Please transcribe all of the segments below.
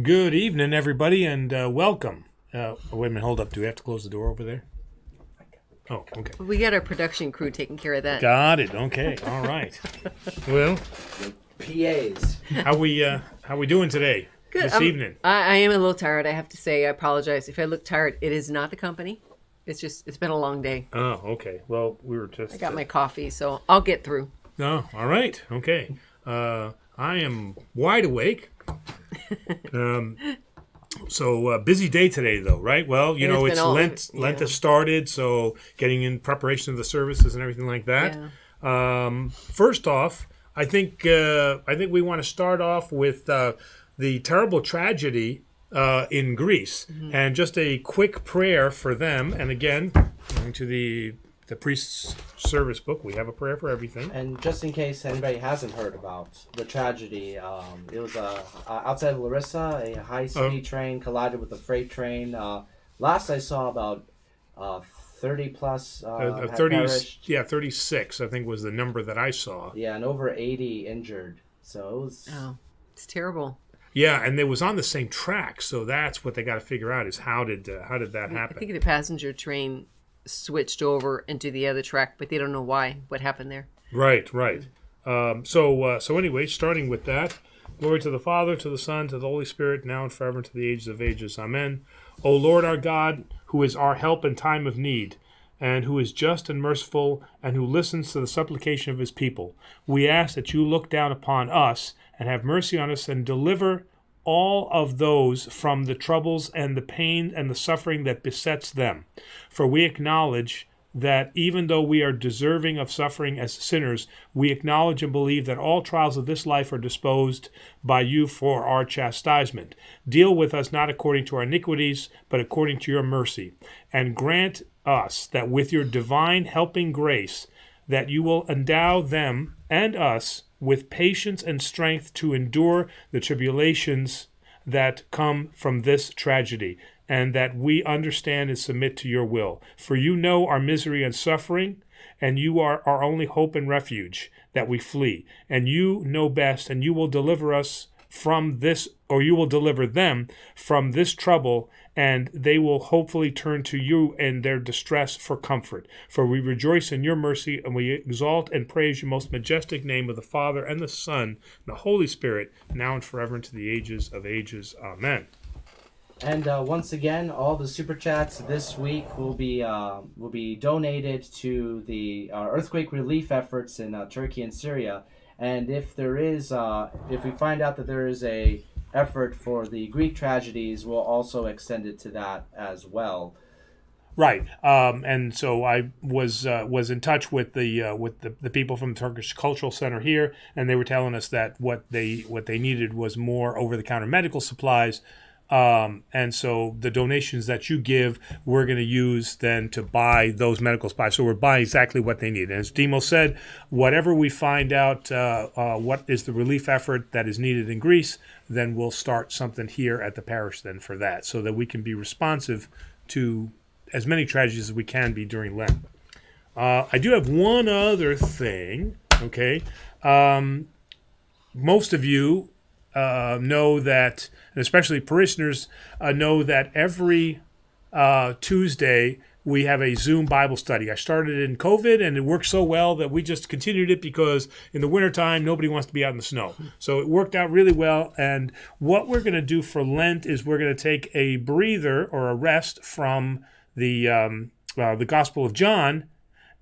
Good evening, everybody, and welcome. Wait a minute, hold up. Do we have to close the door over there? Oh, okay. We got our production crew taking care of that. Got it. Okay. All right. Well, PAs. how we doing today? Good. This evening. I am a little tired. I have to say, I apologize if I look tired. It is not the company. It's been a long day. Oh, okay. Well, we were just. I got my coffee, so I'll get through. Oh, all right. Okay. I am wide awake. So busy day today, though, right? Well, you know, it's Lent. Yeah. Lent has started, so getting in preparation of the services and everything like that. Yeah. First off, I think we want to start off with the terrible tragedy in Greece, and just a quick prayer for them. And again, going to the priest's service book, we have a prayer for everything. And just in case anybody hasn't heard about the tragedy, it was outside of Larissa, a high-speed train collided with a freight train. Last I saw, about 30 plus 30, yeah, 36, I think was the number that I saw. Yeah, and over 80 injured. So it was... Oh, it's terrible. Yeah, and it was on the same track, so that's what they got to figure out is how did that happen? I think the passenger train switched over into the other track, but they don't know why. What happened there? Right. So anyway, starting with that, glory to the Father, to the Son, to the Holy Spirit, now and forever, to the ages of ages. Amen. O Lord our God, who is our help in time of need, and who is just and merciful, and who listens to the supplication of his people, we ask that you look down upon us and have mercy on us and deliver all of those from the troubles and the pain and the suffering that besets them. For we acknowledge that even though we are deserving of suffering as sinners, we acknowledge and believe that all trials of this life are disposed by you for our chastisement. Deal with us not according to our iniquities, but according to your mercy. And grant us that with your divine helping grace, that you will endow them and us with patience and strength to endure the tribulations that come from this tragedy, and that we understand and submit to your will. For you know our misery and suffering, and you are our only hope and refuge that we flee. And you know best, and you will deliver us from this, or you will deliver them from this trouble, and they will hopefully turn to you in their distress for comfort. For we rejoice in your mercy, and we exalt and praise your most majestic name of the Father and the Son and the Holy Spirit, now and forever into the ages of ages. Amen. And once again, all the super chats this week will be donated to the earthquake relief efforts in Turkey and Syria. And if we find out that there is a effort for the Greek tragedies, we'll also extend it to that as well. Right, and so I was in touch with the people from the Turkish Cultural Center here, and they were telling us that what they needed was more over-the-counter medical supplies. And so the donations that you give, we're going to use then to buy those medical supplies. So we're buying exactly what they need. And as Demo said, whatever we find out, what is the relief effort that is needed in Greece, then we'll start something here at the parish then for that, so that we can be responsive to as many tragedies as we can be during Lent. I do have one other thing, okay? Most of you know that, and especially parishioners, know that every Tuesday we have a Zoom Bible study. I started it in COVID, and it worked so well that we just continued it because in the wintertime, nobody wants to be out in the snow. So it worked out really well, and what we're going to do for Lent is we're going to take a breather or a rest from the Gospel of John,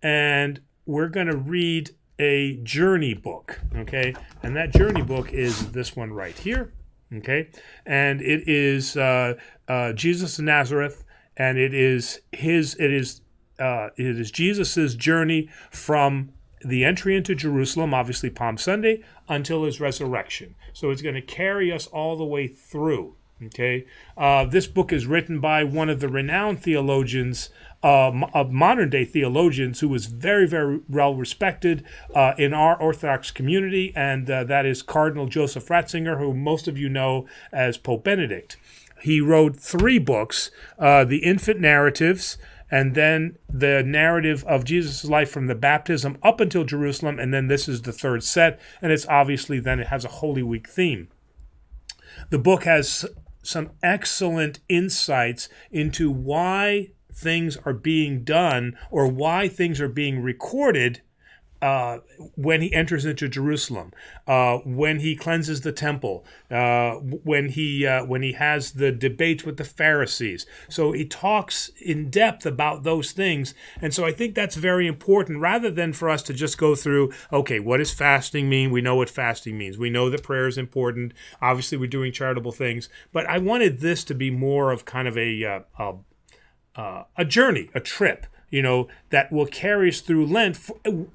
and we're going to read a journey book, okay? And that journey book is this one right here, okay? And it is Jesus of Nazareth, and it is Jesus's journey from the entry into Jerusalem, obviously Palm Sunday, until his resurrection. So it's going to carry us all the way through. Okay, this book is written by one of the renowned theologians, of modern-day theologians, who was very, very well respected in our Orthodox community, and that is Cardinal Joseph Ratzinger, who most of you know as Pope Benedict. He wrote 3 books, the Infant Narratives, and then the narrative of Jesus' life from the baptism up until Jerusalem, and then this is the 3rd set, and it's obviously then it has a Holy Week theme. The book has some excellent insights into why things are being done or why things are being recorded when he enters into Jerusalem, when he cleanses the temple, when he has the debates with the Pharisees. So he talks in depth about those things, and so I think that's very important. Rather than for us to just go through, okay, what does fasting mean? We know what fasting means. We know that prayer is important. Obviously, we're doing charitable things, but I wanted this to be more of kind of a journey, a trip, that will carry us through Lent,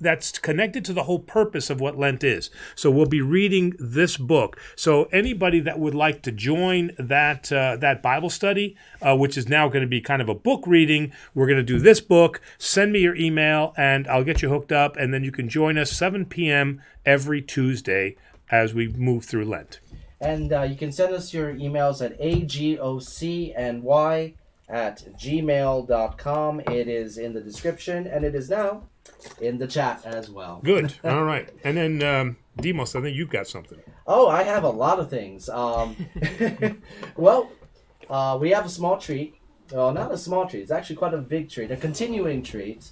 that's connected to the whole purpose of what Lent is. So we'll be reading this book. So anybody that would like to join that Bible study, which is now going to be kind of a book reading, we're going to do this book. Send me your email, and I'll get you hooked up, and then you can join us 7 p.m. every Tuesday as we move through Lent. And you can send us your emails at agocny@gmail.com. It is in the description, and it is now in the chat as well. Good. All right. And then, Demos, I think you've got something. Oh, I have a lot of things. Well, we have a small treat. Well, not a small treat. It's actually quite a big treat, a continuing treat.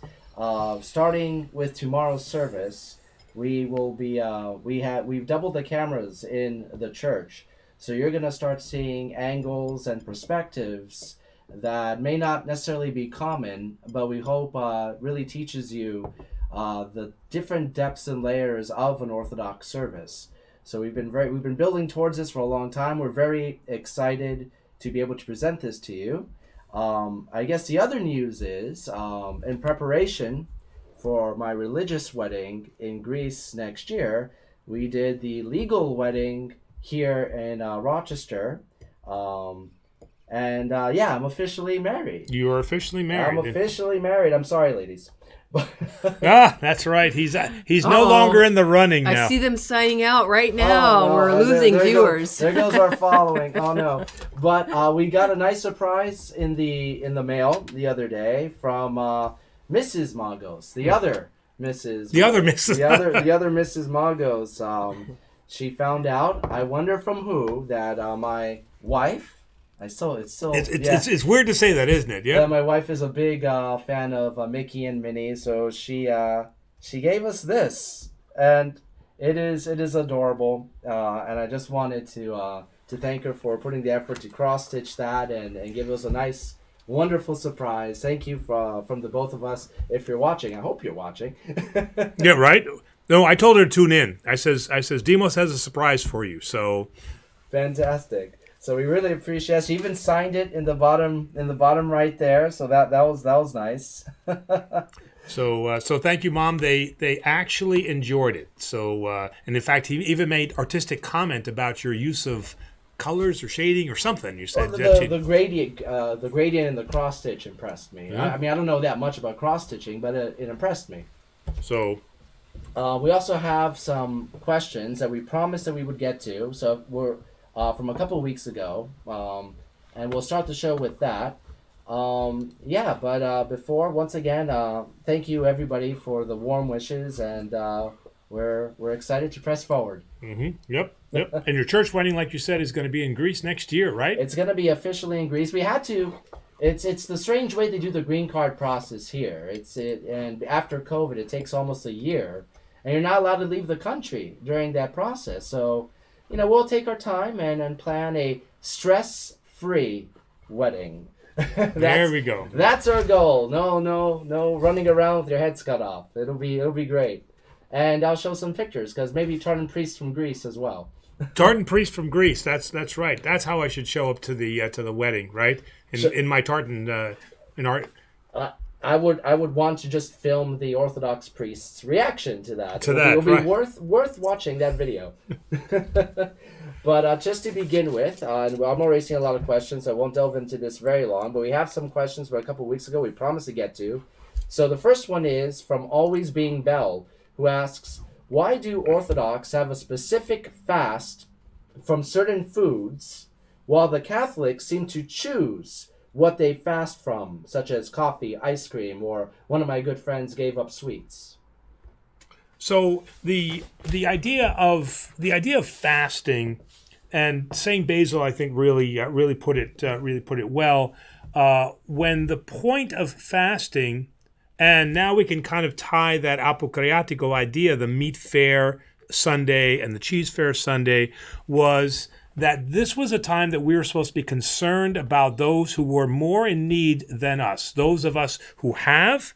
Starting with tomorrow's service, we will be we've doubled the cameras in the church, so you're going to start seeing angles and perspectives that may not necessarily be common, but we hope really teaches you the different depths and layers of an Orthodox service. So we've been building towards this for a long time. We're very excited to be able to present this to you. I guess the other news is, in preparation for my religious wedding in Greece next year, we did the legal wedding here in Rochester. I'm officially married. You are officially married. I'm officially married. I'm sorry, ladies. That's right. He's no longer in the running now. I see them signing out right now. Oh, no. We're losing viewers. There goes our following. Oh no! But we got a nice surprise in the mail the other day from Mrs. Maggos, the other Mrs. The other Mrs. the other Mrs. Maggos. She found out. I wonder from who that my wife. It's weird to say that, isn't it? Yeah. My wife is a big fan of Mickey and Minnie, so she gave us this, and it is adorable. And I just wanted to thank her for putting the effort to cross stitch that and give us a nice, wonderful surprise. Thank you from the both of us. If you're watching, I hope you're watching. Yeah. Right. No, I told her to tune in. I says Demos has a surprise for you. So fantastic. So we really appreciate it. She even signed it in the bottom right there. So that was nice. So thank you, Mom. They actually enjoyed it. So and in fact, he even made artistic comment about your use of colors or shading or something. You said the gradient and the cross stitch impressed me. Yeah. I mean, I don't know that much about cross stitching, but it impressed me. So we also have some questions that we promised that we would get to. So we're from a couple of weeks ago, and we'll start the show with that. But before, once again, thank you everybody for the warm wishes, and we're excited to press forward. Mm-hmm. Yep. And your church wedding, like you said, is going to be in Greece next year, right? It's going to be officially in Greece. We had to. It's the strange way they do the green card process here. And after COVID, it takes almost a year, and you're not allowed to leave the country during that process. So, we'll take our time and plan a stress-free wedding. There we go. That's our goal. No running around with your heads cut off. It'll be great. And I'll show some pictures, because maybe Tartan priest from Greece as well. Tartan priest from Greece. That's right. That's how I should show up to the wedding, right? In my tartan in art. I would want to just film the Orthodox priest's reaction to that. It'll be right. worth watching that video. But just to begin with, and I'm already seeing a lot of questions, so I won't delve into this very long, but we have some questions from a couple of weeks ago we promised to get to. So the first one is from Always Being Bell, who asks, why do Orthodox have a specific fast from certain foods, while the Catholics seem to choose what they fast from, such as coffee, ice cream, or one of my good friends gave up sweets? So the idea of fasting, and Saint Basil, I think, really put it well. When the point of fasting, and now we can kind of tie that apokriatico idea, the meat fair Sunday and the cheese fair Sunday, was that this was a time that we were supposed to be concerned about those who were more in need than us. Those of us who have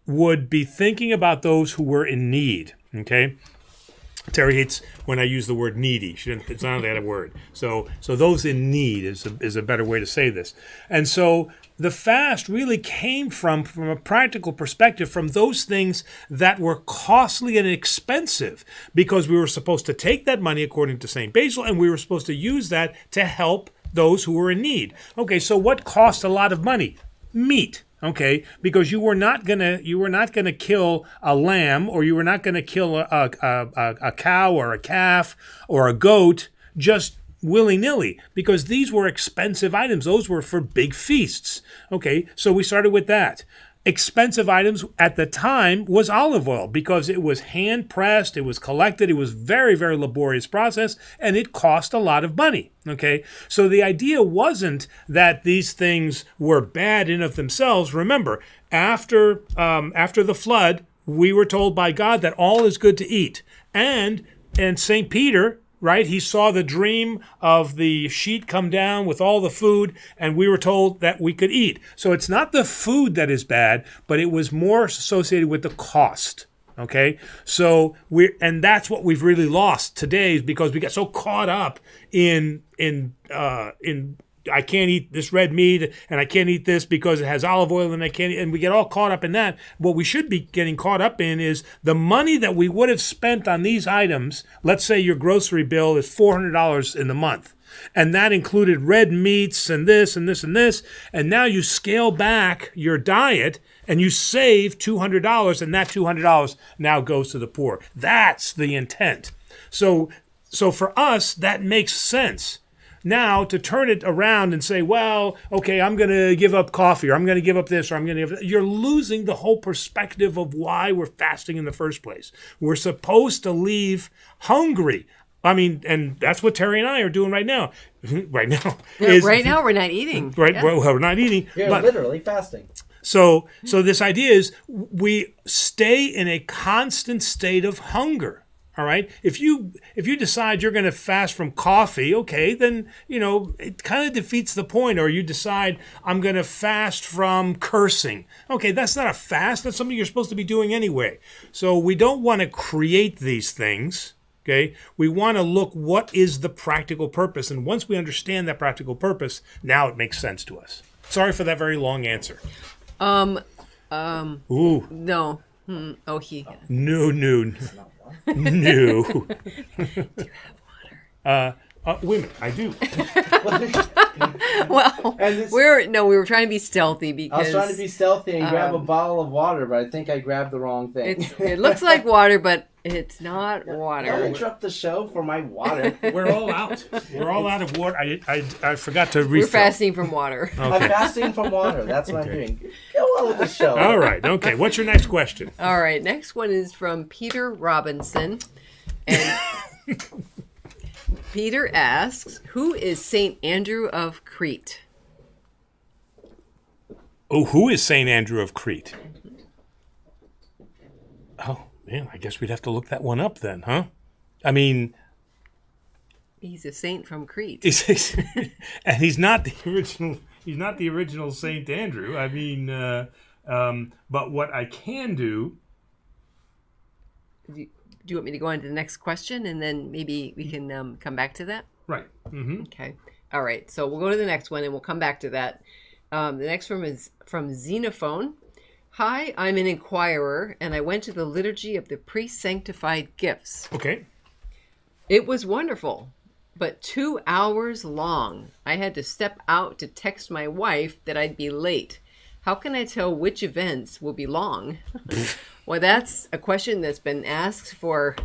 would be thinking about those who were in need, okay? Terry hates when I use the word needy. It's not that a word. So those in need is a better way to say this. And so the fast really came from a practical perspective, from those things that were costly and expensive, because we were supposed to take that money, according to St. Basil, and we were supposed to use that to help those who were in need. Okay, so what cost a lot of money? Meat. Okay, because you were not gonna kill a lamb, or you were not gonna kill a cow or a calf or a goat just willy-nilly, because these were expensive items. Those were for big feasts. Okay, so we started with that. Expensive items at the time was olive oil, because it was hand-pressed, it was collected, it was very, very laborious process, and it cost a lot of money. Okay, so the idea wasn't that these things were bad in of themselves. Remember, after the flood, we were told by God that all is good to eat, and St. Peter, right? He saw the dream of the sheet come down with all the food, and we were told that we could eat. So it's not the food that is bad, but it was more associated with the cost. Okay, so and that's what we've really lost today, is because we get so caught up in I can't eat this red meat, and I can't eat this because it has olive oil, and I can't, and we get all caught up in that. What we should be getting caught up in is the money that we would have spent on these items. Let's say your grocery bill is $400 in the month, and that included red meats and this and this and this, and now you scale back your diet and you save $200, and that $200 now goes to the poor. That's the intent. So for us, that makes sense. Now, to turn it around and say, well, okay, I'm going to give up coffee, or I'm going to give up this, or I'm going to give that, you're losing the whole perspective of why we're fasting in the first place. We're supposed to leave hungry. I mean, and that's what Terry and I are doing right now. Right now. Right now, we're not eating. Right, yeah. well, we're not eating. You're literally fasting. So this idea is we stay in a constant state of hunger. All right. If you decide you're going to fast from coffee, okay, then it kind of defeats the point. Or you decide I'm going to fast from cursing. Okay, that's not a fast. That's something you're supposed to be doing anyway. So we don't want to create these things. Okay, we want to look what is the practical purpose, and once we understand that practical purpose, now it makes sense to us. Sorry for that very long answer. Ooh. No. Oh, he. No. No. Do you have water? Wait a minute, I do. Well, we were trying to be stealthy because I was trying to be stealthy and grab a bottle of water, but I think I grabbed the wrong thing. It looks like water, but it's not Don't water. interrupt the show for my water. We're all out. We're all out of water. I forgot to refill. We're fasting from water. I'm fasting from water. That's what I'm doing. Go on with the show. All right. Okay. What's your next question? All right. Next one is from Peter Robinson. And Peter asks, who is St. Andrew of Crete? Oh, who is St. Andrew of Crete? Oh, man, I guess we'd have to look that one up then, huh? I mean... He's a saint from Crete. And he's not the original St. Andrew. I mean, but what I can do... Do you want me to go on to the next question, and then maybe we can come back to that? Right. Mm-hmm. Okay. All right. So we'll go to the next one, and we'll come back to that. The next one is from Xenophone. Hi, I'm an inquirer, and I went to the liturgy of the priest-sanctified gifts. Okay. It was wonderful, but 2 hours long. I had to step out to text my wife that I'd be late. How can I tell which events will be long? Well, that's a question that's been asked for.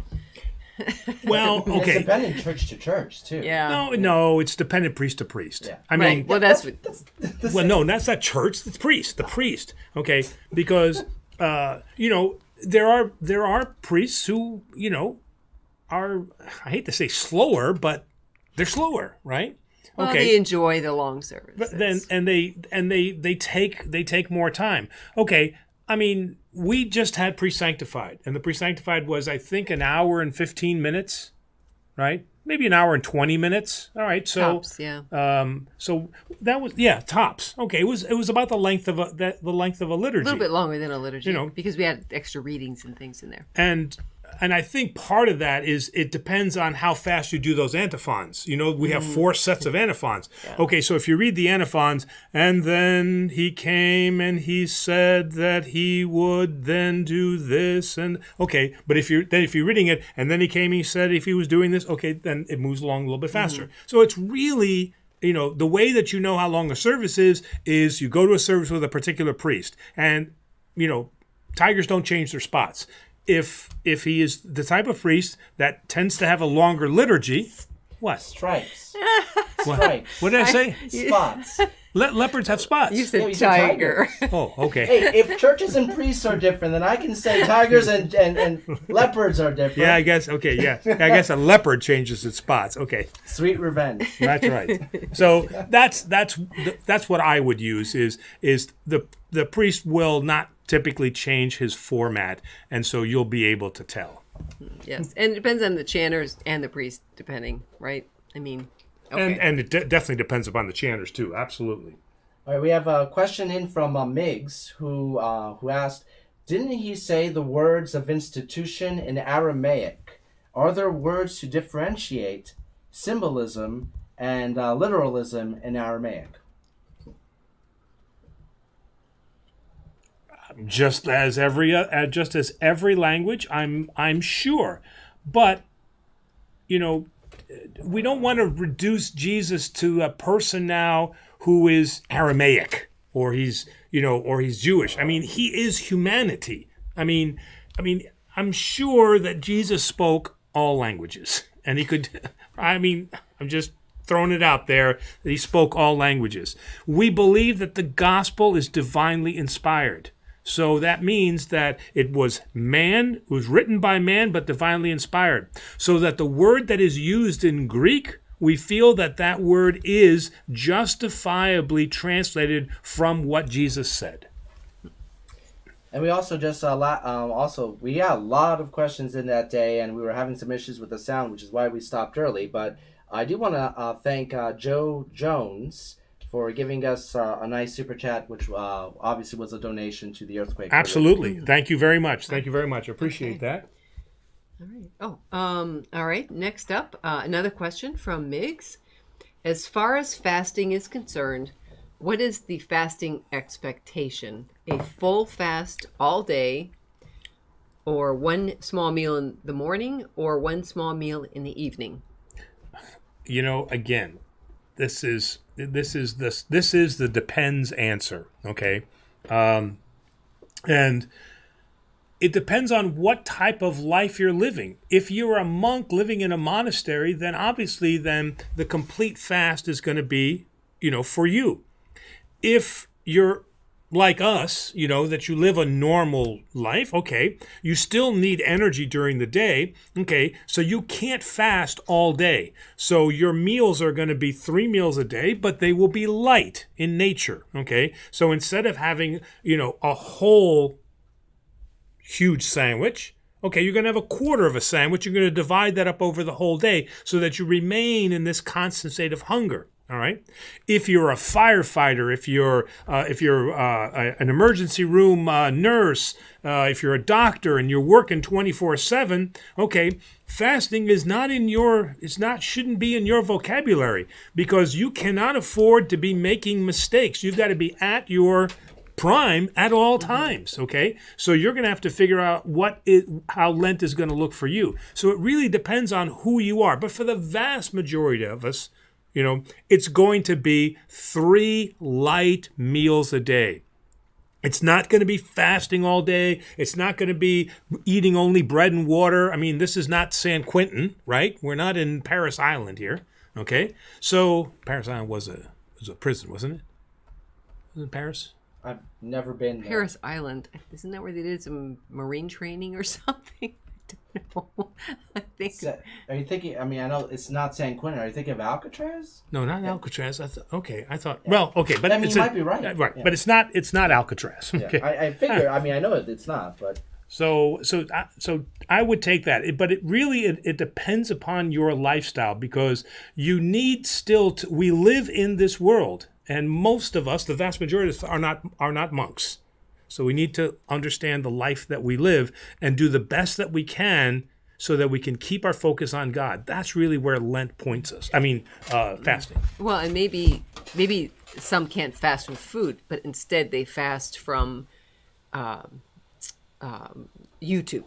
Well, okay. It's dependent church to church, too. Yeah. No, it's dependent priest to priest. Yeah. I mean, right. Well, that's well, no, that's not church. It's priest. The priest. Okay, because there are priests who are, I hate to say slower, but They're slower, right? Well, they enjoy the long service. But then they take more time. Okay, I mean, we just had pre-sanctified, and the pre-sanctified was, I think, an hour and 15 minutes, right? Maybe an hour and 20 minutes. All right, so Tops, yeah. so that was tops. Okay, it was about the length of a liturgy. A little bit longer than a liturgy, You know. because we had extra readings and things in there. And I think part of that is it depends on how fast you do those antiphons. You know, we have 4 sets of antiphons. Yeah. Okay, so if you read the antiphons, and then he came and he said that he would then do this, and okay, but if you're reading it, and then he came and he said if he was doing this, okay, then it moves along a little bit faster. So it's really, you know, the way that you know how long a service is you go to a service with a particular priest, and you know, tigers don't change their spots. If he is the type of priest that tends to have a longer liturgy, what? Stripes. What? Stripes. What did I say? Spots. Leopards have spots. You said you said tiger. Oh, okay. Hey, if churches and priests are different, then I can say tigers and leopards are different. Yeah, I guess. Okay, yeah. I guess a leopard changes its spots. Okay, Sweet revenge. that's right. So that's what I would use is the priest will not typically change his format, and so you'll be able to tell. Yes, and it depends on the chanters and the priest, depending, right? I mean, okay. And it definitely depends upon the chanters too. Absolutely. All right, we have a question in from Miggs, who asked, didn't he say the words of institution in Aramaic? Are there words to differentiate symbolism and literalism in Aramaic? Just as every language, I'm sure, but you know, we don't want to reduce Jesus to a person now who is Aramaic or he's Jewish. I mean, he is humanity. I mean, I'm sure that Jesus spoke all languages, and he could. I mean, I'm just throwing it out there that he spoke all languages. We believe that the gospel is divinely inspired. So that means that it was written by man, but divinely inspired. So that the word that is used in Greek, we feel that word is justifiably translated from what Jesus said. And we also just we got a lot of questions in that day, and we were having some issues with the sound, which is why we stopped early. But I do want to thank Joe Jones for giving us a nice super chat, which obviously was a donation to the earthquake. Absolutely. Thank you very much. Thank you very much. I appreciate that. All right. All right. Next up, another question from Miggs. As far as fasting is concerned, what is the fasting expectation? A full fast all day, or one small meal in the morning, or one small meal in the evening? You know, again, this is the depends answer, okay? And it depends on what type of life you're living. If you're a monk living in a monastery, then obviously the complete fast is going to be, you know, for you. If you're like us, you know, that you live a normal life, okay, you still need energy during the day, okay, so you can't fast all day. So your meals are going to be 3 meals a day, but they will be light in nature, okay? So instead of having, you know, a whole huge sandwich, okay, you're going to have a quarter of a sandwich. You're going to divide that up over the whole day so that you remain in this constant state of hunger. All right. If you're a firefighter, if you're an emergency room nurse, if you're a doctor and you're working 24/7, okay, fasting shouldn't be in your vocabulary, because you cannot afford to be making mistakes. You've got to be at your prime at all times, okay? So you're going to have to figure out how Lent is going to look for you. So it really depends on who you are. But for the vast majority of us, you know, it's going to be 3 light meals a day. It's not going to be fasting all day. It's not going to be eating only bread and water. I mean, this is not San Quentin, right? We're not in Paris Island here, okay? So Paris Island was a prison, wasn't it? Was it Paris? I've never been there. Paris Island. Isn't that where they did some marine training or something? I think Are you thinking? I mean, I know it's not San Quentin. Are you thinking of Alcatraz? No, not Alcatraz. I thought. Well, okay, but I mean, it's you might be right. Right, Yeah. but it's not. It's not Alcatraz. Yeah, Okay. I figure. I mean, I know it's not, but So I would take that, but it really it depends upon your lifestyle, because you need still to. We live in this world, and most of us, the vast majority of us, are not monks. So we need to understand the life that we live and do the best that we can, so that we can keep our focus on God. That's really where Lent points us. I mean, fasting. well, and maybe some can't fast from food, but instead they fast from YouTube,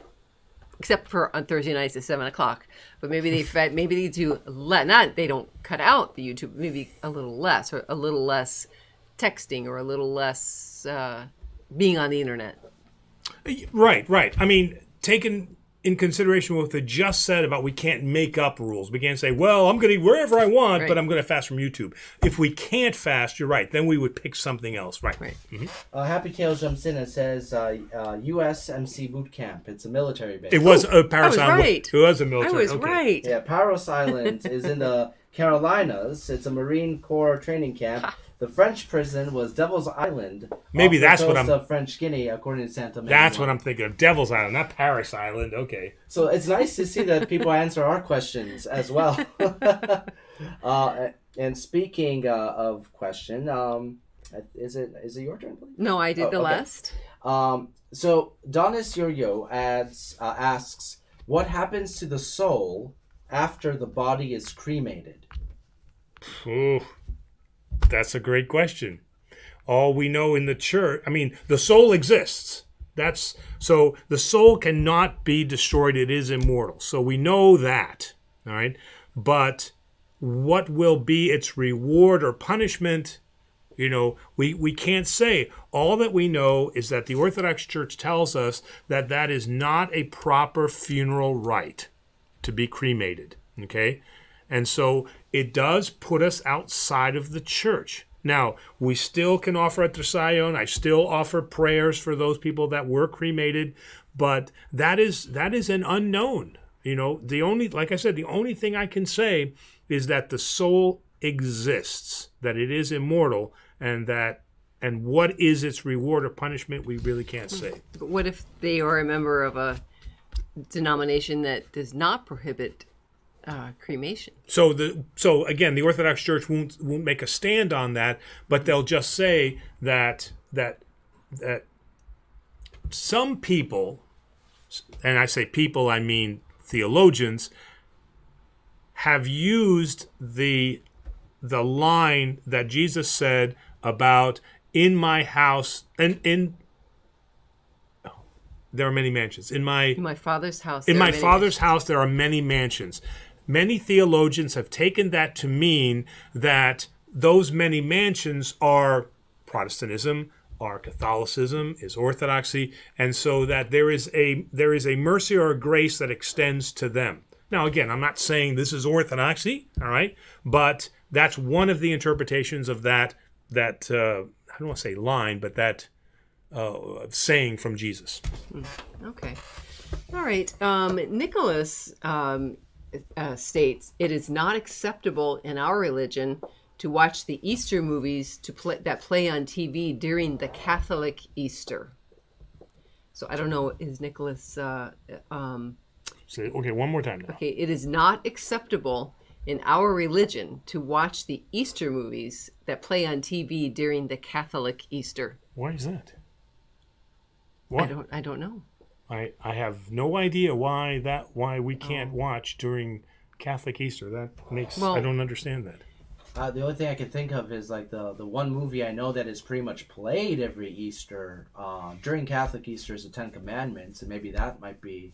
except for on Thursday nights at 7:00. But maybe they do not. They don't cut out the YouTube. Maybe a little less, or a little less texting, or a little less being on the internet. Right. I mean, taken in consideration what they just said about we can't make up rules. We can't say, well, I'm going to eat wherever I want, but I'm going to fast from YouTube. If we can't fast, you're right. Then we would pick something else. Right. Mm-hmm. Happy Tales jumps in and says USMC boot camp. It's a military base. It was a Paris I was right. It was a military. I was right. Yeah, Paros Island is in the Carolinas. It's a Marine Corps training camp. The French prison was Devil's Island. Maybe off that's the what coast I'm. of French Guinea, according to Santa. That's what I'm thinking of. Devil's Island, not Paris Island. Okay. So it's nice to see that people answer our questions as well. And speaking of question, is it your turn, please? No, I did the okay. last. So Donis Yo-Yo asks, what happens to the soul after the body is cremated? Ooh, that's a great question. All we know in the church, I mean, the soul exists. So the soul cannot be destroyed. It is immortal. So we know that, all right? But what will be its reward or punishment, we can't say. All that we know is that the Orthodox Church tells us that that is not a proper funeral rite to be cremated, okay? And so it does put us outside of the church. Now, we still can offer at the Sion. I still offer prayers for those people that were cremated, but that is an unknown. Like I said, the only thing I can say is that the soul exists, that it is immortal, and what is its reward or punishment, we really can't say. But what if they are a member of a denomination that does not prohibit cremation? So again, the Orthodox Church won't make a stand on that, but they'll just say that some people, and I say people, I mean theologians, have used the line that Jesus said about in my house and there are many mansions. In my Father's house. In my Father's house there are many mansions. Many theologians have taken that to mean that those many mansions are Protestantism, are Catholicism, is Orthodoxy, and so that there is a mercy or a grace that extends to them. Now, again, I'm not saying this is Orthodoxy, all right, but that's one of the interpretations of that I don't want to say line, but that saying from Jesus. Okay. All right. Nicholas states, it is not acceptable in our religion to watch the Easter movies that play on TV during the Catholic Easter. So I don't know, is Nicholas... Say, okay, one more time now. Okay, it is not acceptable in our religion to watch the Easter movies that play on TV during the Catholic Easter. Why is that? Why? I don't know. I have no idea why we can't watch during Catholic Easter. That makes I don't understand that. The only thing I can think of is like the one movie I know that is pretty much played every Easter during Catholic Easter is the Ten Commandments, and maybe that might be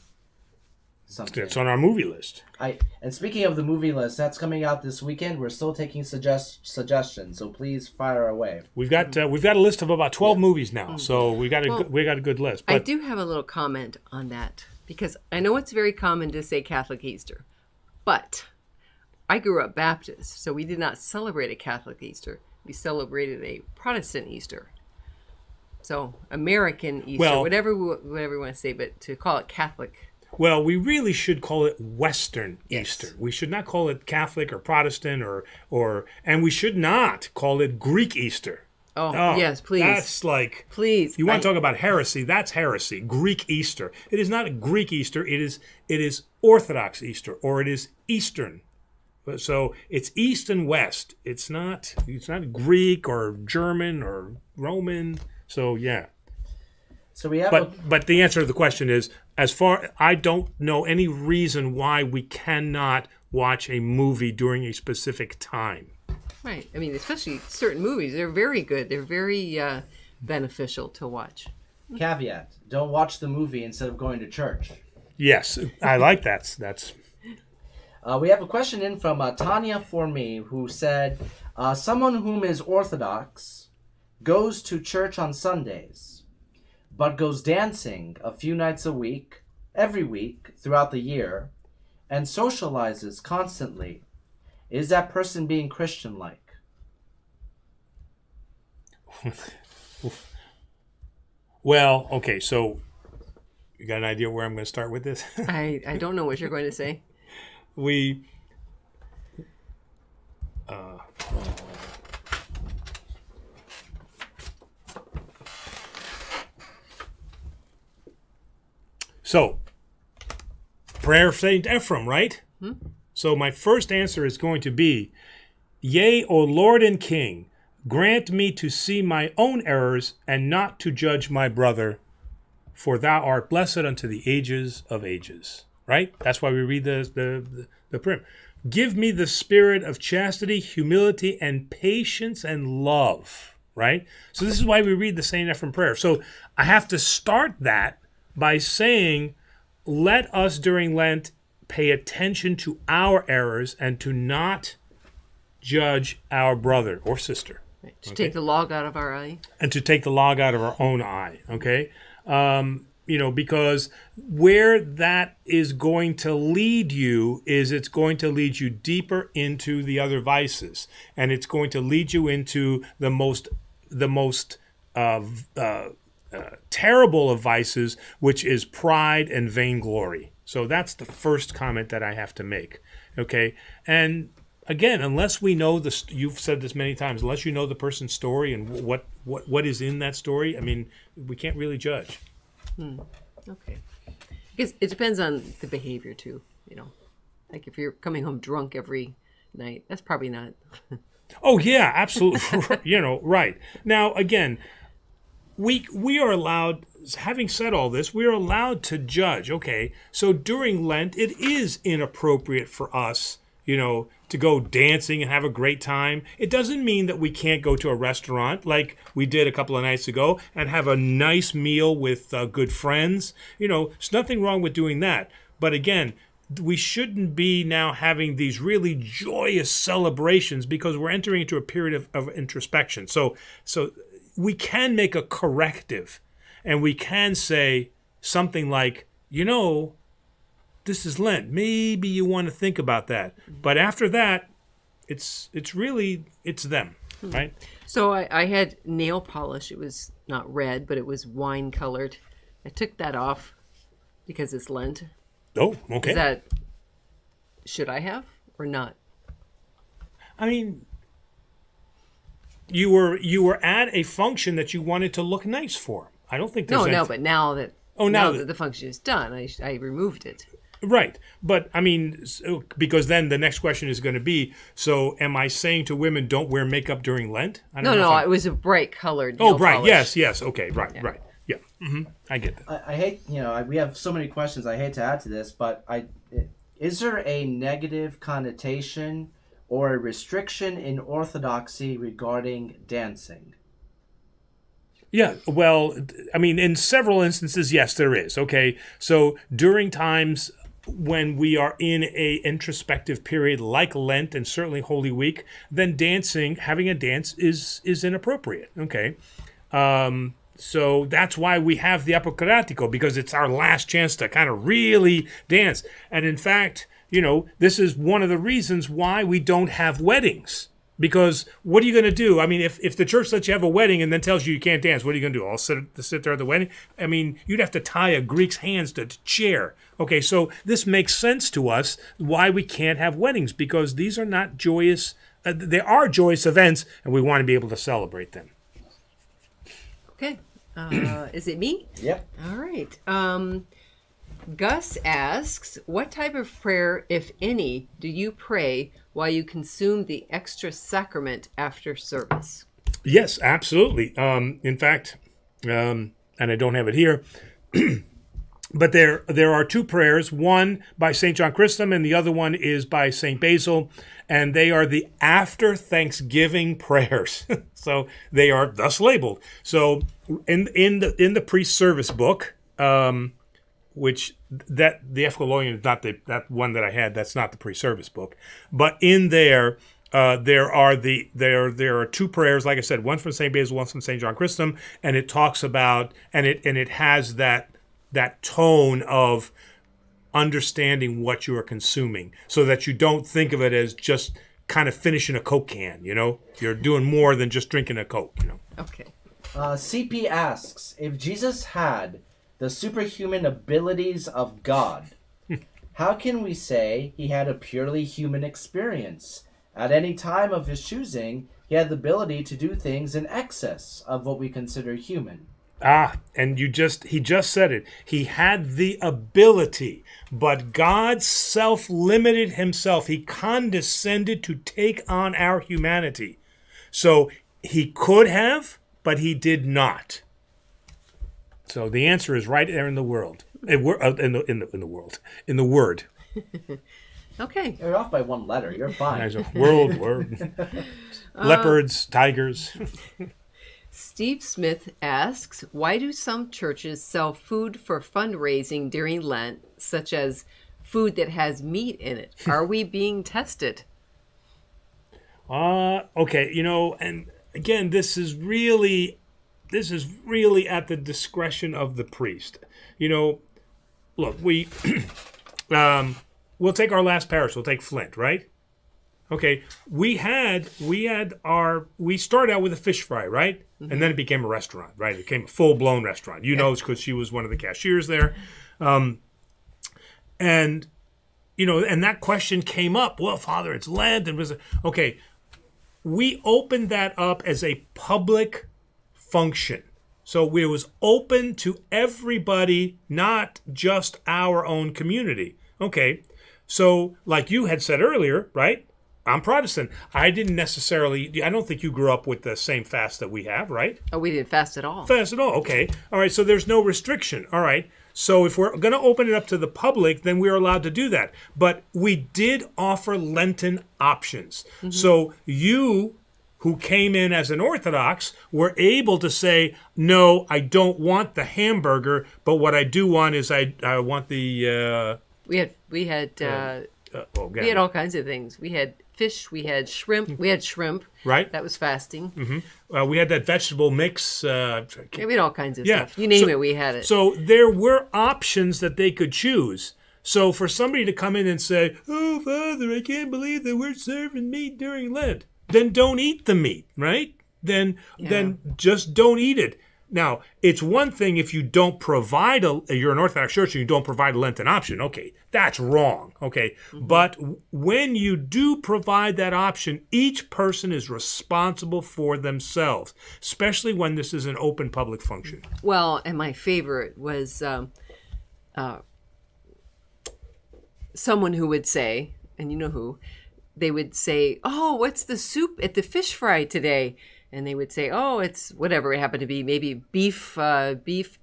something. It's on our movie list. And speaking of the movie list, that's coming out this weekend. We're still taking suggestions, so please fire away. We've got a list of about 12 movies now, so we got a good list. But I do have a little comment on that because I know it's very common to say Catholic Easter, but I grew up Baptist, so we did not celebrate a Catholic Easter. We celebrated a Protestant Easter. So American Easter, whatever we want to say, but to call it Catholic. Well, we really should call it Western Yes. Easter. We should not call it Catholic or Protestant and we should not call it Greek Easter. Oh, yes, please. That's like, Please. you want to talk about heresy? That's heresy. Greek Easter. It is not a Greek Easter. It is Orthodox Easter, or it is Eastern. So it's East and West. It's not Greek or German or Roman. So yeah. So we have But the answer to the question is, I don't know any reason why we cannot watch a movie during a specific time. Right. I mean, especially certain movies. They're very good. They're very beneficial to watch. caveat: don't watch the movie instead of going to church. Yes, I like that. That's We have a question in from Tanya for me, who said, someone whom is Orthodox goes to church on Sundays, but goes dancing a few nights a week, every week throughout the year, and socializes constantly. Is that person being Christian-like? well, okay. So you got an idea where I'm going to start with this? I don't know what you're going to say. So, prayer of Saint Ephraim, right? So my first answer is going to be, Yea, O Lord and King, grant me to see my own errors and not to judge my brother, for thou art blessed unto the ages of ages. Right? That's why we read the prayer. Give me the spirit of chastity, humility, and patience and love. Right? So this is why we read the Saint Ephraim prayer. So I have to start that by saying, let us during Lent pay attention to our errors and to not judge our brother or sister. Right. To take the log out of our eye. And to take the log out of our own eye, okay? Because where that is going to lead you is it's going to lead you deeper into the other vices. And it's going to lead you into the most terrible of vices, which is pride and vainglory. So that's the first comment that I have to make, okay? And again, unless we know you've said this many times, unless you know the person's story and what is in that story, I mean, we can't really judge. Okay. I guess it depends on the behavior too, Like if you're coming home drunk every night, that's probably not. Oh yeah, absolutely. Right. Now again, we are allowed, having said all this, we are allowed to judge. Okay, so during Lent, it is inappropriate for us, to go dancing and have a great time. It doesn't mean that we can't go to a restaurant like we did a couple of nights ago and have a nice meal with good friends. There's nothing wrong with doing that. But again, we shouldn't be now having these really joyous celebrations because we're entering into a period of introspection. So we can make a corrective, and we can say something like, this is Lent. Maybe you want to think about that. But after that, it's them, right? So I had nail polish. It was not red, but it was wine colored. I took that off because it's Lent. Oh, okay. Should I have or not? I mean, you were at a function that you wanted to look nice for. I don't think there's No, but now that the function is done, I removed it. Right. But, I mean, because then the next question is going to be, so am I saying to women, don't wear makeup during Lent? No, it was a bright colored nail bright. polish. Yes. Okay, right. Yeah. Mm-hmm. I get that. I hate, we have so many questions. I hate to add to this, but is there a negative connotation or a restriction in Orthodoxy regarding dancing? Yeah, well, I mean, in several instances, yes, there is. Okay, so during times when we are in a introspective period like Lent and certainly Holy Week, then having a dance is inappropriate. Okay, so that's why we have the Apocratiko, because it's our last chance to kind of really dance. And in fact, this is one of the reasons why we don't have weddings. Because what are you going to do? I mean, if the church lets you have a wedding and then tells you can't dance, what are you going to do? All sit there at the wedding? I mean, you'd have to tie a Greek's hands to a chair. Okay, so this makes sense to us why we can't have weddings, because these are not joyous. They are joyous events, and we want to be able to celebrate them. Okay. Is it me? Yep. All right. Gus asks, what type of prayer, if any, do you pray while you consume the extra sacrament after service? Yes, absolutely. In fact, and I don't have it here, but there are two prayers, one by St. John Chrysostom and the other one is by St. Basil, and they are the after Thanksgiving prayers. So they are thus labeled. So in the priest service book, which that the Ephysiologian is not that one that I had. That's not the pre-service book, but in there there are two prayers. Like I said, one from Saint Basil, one from Saint John Chrysostom, and it talks about and it has that tone of understanding what you are consuming, so that you don't think of it as just kind of finishing a Coke can. You're doing more than just drinking a Coke. Okay. CP asks, if Jesus had the superhuman abilities of God, how can we say he had a purely human experience? At any time of his choosing, he had the ability to do things in excess of what we consider human. And he just said it. He had the ability, but God self-limited himself. He condescended to take on our humanity. So he could have, but he did not. So the answer is right there in the world, in the word. Okay. You're off by one letter. You're fine. Word. Leopards, tigers. Steve Smith asks, why do some churches sell food for fundraising during Lent, such as food that has meat in it? Are we being tested? Okay, and again, this is really at the discretion of the priest. Look, we we'll take our last parish. We'll take Flint, right? Okay, we started out with a fish fry, right? Mm-hmm. And then it became a restaurant, right? It became a full-blown restaurant. Know, it's because she was one of the cashiers there. And that question came up. Well, Father, it's Lent. Okay, we opened that up as a public function. So it was open to everybody, not just our own community. Okay, so like you had said earlier, right? I'm Protestant. I don't think you grew up with the same fast that we have, right? Oh, we didn't fast at all. Okay. All right, so there's no restriction. All right. So if we're going to open it up to the public, then we're allowed to do that. But we did offer Lenten options. Mm-hmm. So you, who came in as an Orthodox, were able to say, no, I don't want the hamburger, but what I do want is I want the... We had all kinds of things. We had fish, we had shrimp. Right. That was fasting. Mm-hmm. We had that vegetable mix. We had all kinds of stuff. You name it, we had it. So there were options that they could choose. So for somebody to come in and say, oh, Father, I can't believe that we're serving meat during Lent, then don't eat the meat, right? Then just don't eat it. Now, it's one thing if you don't provide you're an Orthodox church and you don't provide a Lenten option. Okay, that's wrong. Okay, mm-hmm. But when you do provide that option, each person is responsible for themselves, especially when this is an open public function. Well, and my favorite was someone who would say, and you know who, they would say, oh, what's the soup at the fish fry today? And they would say, oh, it's whatever it happened to be, maybe beef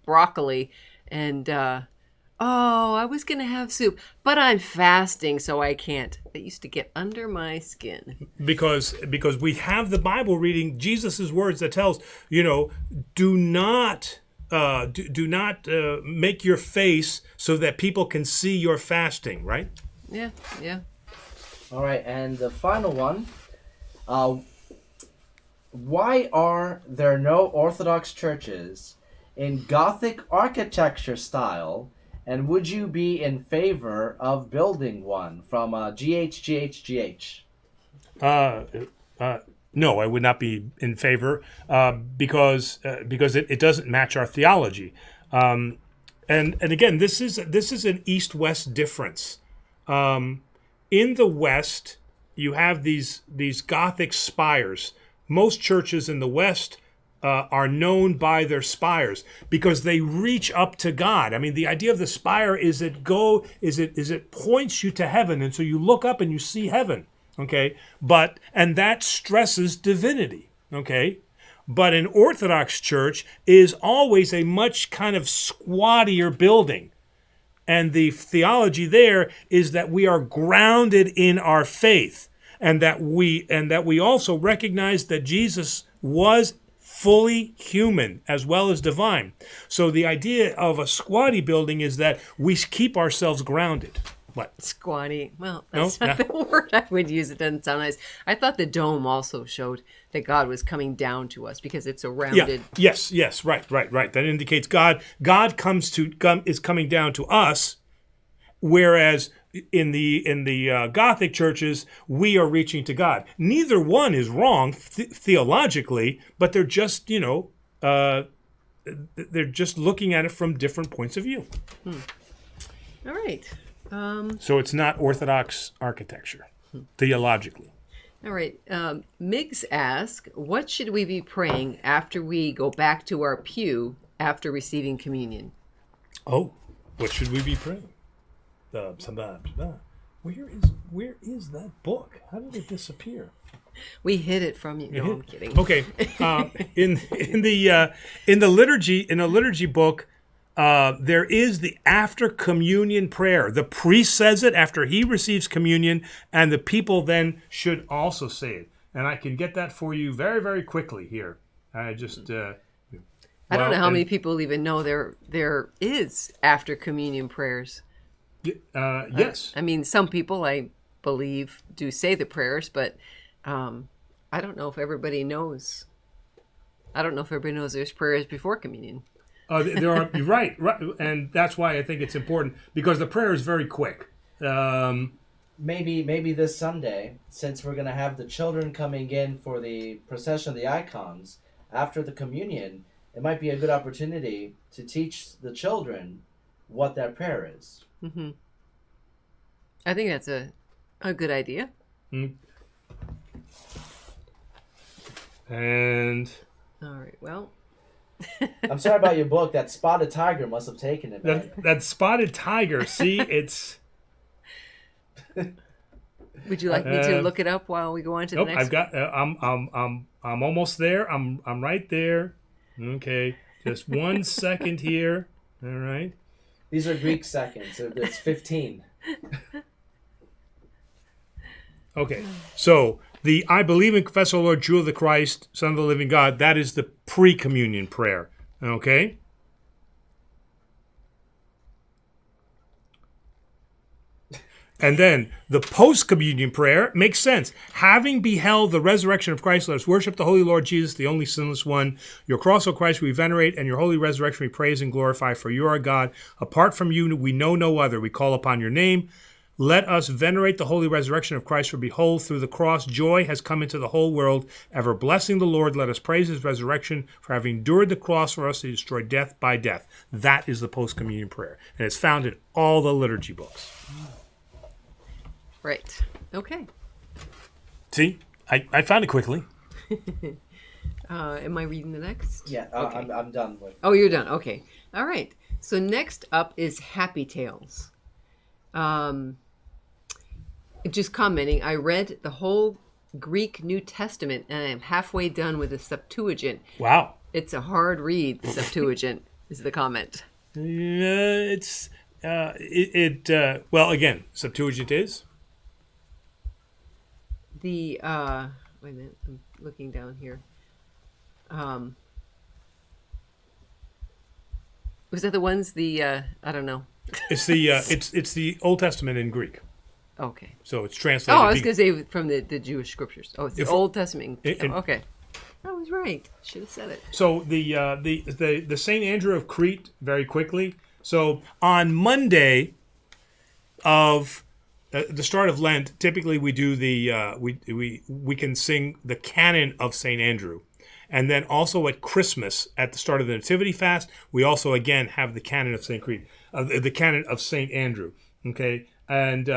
broccoli. And, I was going to have soup, but I'm fasting, so I can't. That used to get under my skin. Because we have the Bible reading, Jesus' words that tells, do not make your face so that people can see your fasting, right? Yeah. All right, and the final one. Why are there no Orthodox churches in Gothic architecture style, and would you be in favor of building one? From GHGHGH. No, I would not be in favor because it doesn't match our theology. And again, this is an East-West difference. In the West, you have these Gothic spires. Most churches in the West are known by their spires because they reach up to God. I mean, the idea of the spire is it points you to heaven, and so you look up and you see heaven. Okay, and that stresses divinity. Okay, but an Orthodox church is always a much kind of squattier building. And the theology there is that we are grounded in our faith, and that we also recognize that Jesus was fully human as well as divine. So the idea of a squatty building is that we keep ourselves grounded. What? Squatty. Well, that's not the word I would use. It doesn't sound nice. I thought the dome also showed that God was coming down to us because it's a rounded. Yeah. Yes. Right. That indicates God is coming down to us, whereas in the Gothic churches we are reaching to God. Neither one is wrong theologically, but they're just they're just looking at it from different points of view. All right. So it's not Orthodox architecture, theologically. All right. Miggs asks, what should we be praying after we go back to our pew after receiving communion? Oh, what should we be praying? Where is that book? How did it disappear? We hid it from you. No, I'm kidding. Okay. In the liturgy book, there is the after communion prayer. The priest says it after he receives communion, and the people then should also say it. And I can get that for you very, very quickly here. I just I don't know how many people even know there is after communion prayers. Yes. I mean, some people, I believe, do say the prayers, but I don't know if everybody knows. I don't know if everybody knows there's prayers before communion. There are right, and that's why I think it's important because the prayer is very quick. Maybe this Sunday, since we're going to have the children coming in for the procession of the icons after the communion, it might be a good opportunity to teach the children what that prayer is. Mm-hmm. I think that's a good idea. And all right, well. I'm sorry about your book. That spotted tiger must have taken it. That spotted tiger. See, it's. Would you like me to look it up while we go on to the next? I've got. I'm almost there. I'm right there. Okay, just 1 second here. All right. These are Greek seconds. So it's 15. Okay, so the I believe and confess, O Lord, Jew of the Christ, Son of the living God, that is the pre-communion prayer. Okay? And then the post-communion prayer makes sense. Having beheld the resurrection of Christ, let us worship the Holy Lord Jesus, the only sinless one. Your cross, O Christ, we venerate, and your holy resurrection we praise and glorify, for you are God. Apart from you, we know no other. We call upon your name. Let us venerate the holy resurrection of Christ, for behold, through the cross, joy has come into the whole world. Ever blessing the Lord, let us praise his resurrection, for having endured the cross for us, he destroyed death by death. That is the post-communion prayer, and it's found in all the liturgy books. Right. Okay. See, I found it quickly. Am I reading the next? Yeah, Okay. I'm done with. Oh, you're done. Okay. All right. So next up is Happy Tales. Just commenting, I read the whole Greek New Testament, and I'm halfway done with the Septuagint. Wow. It's a hard read, the Septuagint, is the comment. Well, again, Septuagint is? The, wait a minute, I'm looking down here. Was that the ones, I don't know. It's the it's the Old Testament in Greek. Okay. So it's translated. Oh, I was going to say from the Jewish scriptures. Oh, it's the Old Testament. Okay. I was right. Should have said it. So the Saint Andrew of Crete, very quickly. So on Monday of at the start of Lent, typically we do we can sing the canon of St. Andrew. And then also at Christmas, at the start of the Nativity fast, we also again have the canon of St. Crete, the canon of St. Andrew. Okay, and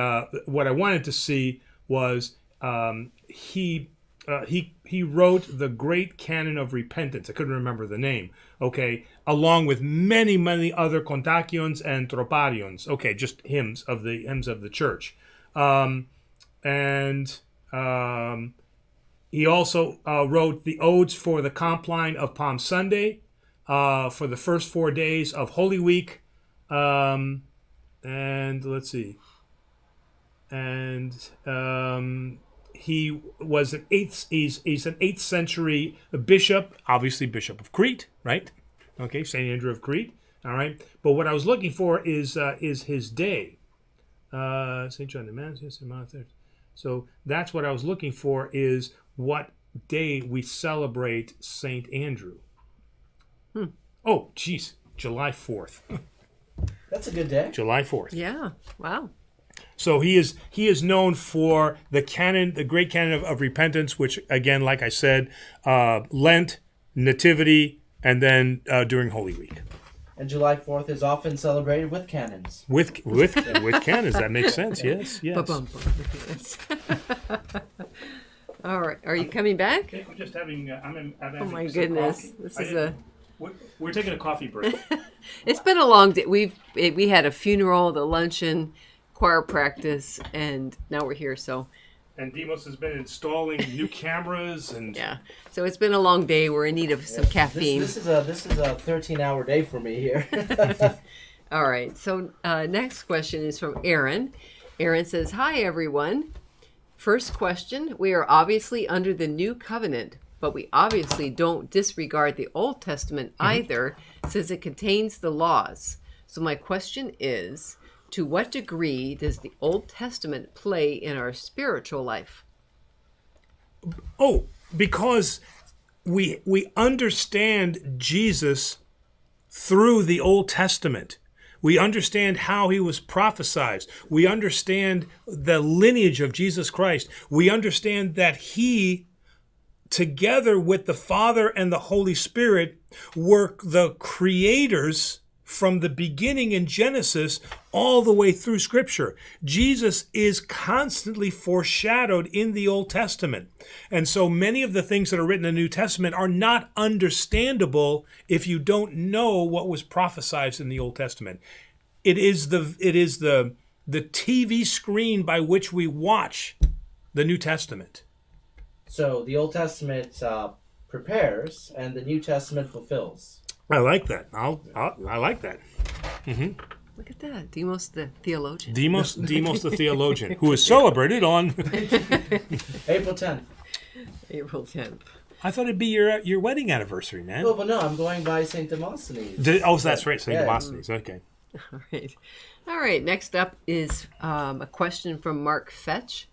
what I wanted to see was he wrote the Great Canon of Repentance. I couldn't remember the name. Okay, along with many other contagions and troparions. Okay, just hymns of the church, he also wrote the odes for the Compline of Palm Sunday, for the first 4 days of Holy Week, and let's see, and he was he's an 8th century bishop, obviously Bishop of Crete, right? Okay, Saint Andrew of Crete. All right, but what I was looking for is his day, Saint John the Baptist. So that's what I was looking for, is what day we celebrate Saint Andrew. Oh, geez, July 4th. That's a good day. July 4th. Yeah. Wow. So he is known for the canon, the Great Canon of Repentance, which again, like I said, Lent, Nativity, and then during Holy Week. And July 4th is often celebrated with cannons. With cannons, that makes sense. Yes. Ba-bum. All right. Are you coming back? Okay, we're just having. I'm Oh my goodness. Coffee. We're taking a coffee break. It's been a long day. We had a funeral, the luncheon, choir practice, and now we're here. So. And Demos has been installing new cameras and. Yeah. So it's been a long day. We're in need of some caffeine. This is a 13-hour day for me here. All right. So next question is from Aaron. Aaron says, "Hi everyone. First question: we are obviously under the new covenant, but we obviously don't disregard the Old Testament either, since it contains the laws. So my question is, to what degree does the Old Testament play in our spiritual life?" Oh, because we understand Jesus through the Old Testament. We understand how he was prophesied. We understand the lineage of Jesus Christ. We understand that he, together with the Father and the Holy Spirit, were the creators from the beginning in Genesis all the way through Scripture. Jesus is constantly foreshadowed in the Old Testament. And so many of the things that are written in the New Testament are not understandable if you don't know what was prophesied in the Old Testament. It is the TV screen by which we watch the New Testament. So the Old Testament prepares and the New Testament fulfills. I like that. I like that. Mm-hmm. Look at that. Demos the theologian. Demos the theologian, who is celebrated on April 10th. April 10th. I thought it'd be your wedding anniversary, man. Oh, but no, I'm going by St. Demosthenes. That's right, St. Demosthenes. Okay. All right. Next up is a question from Mark Fetch.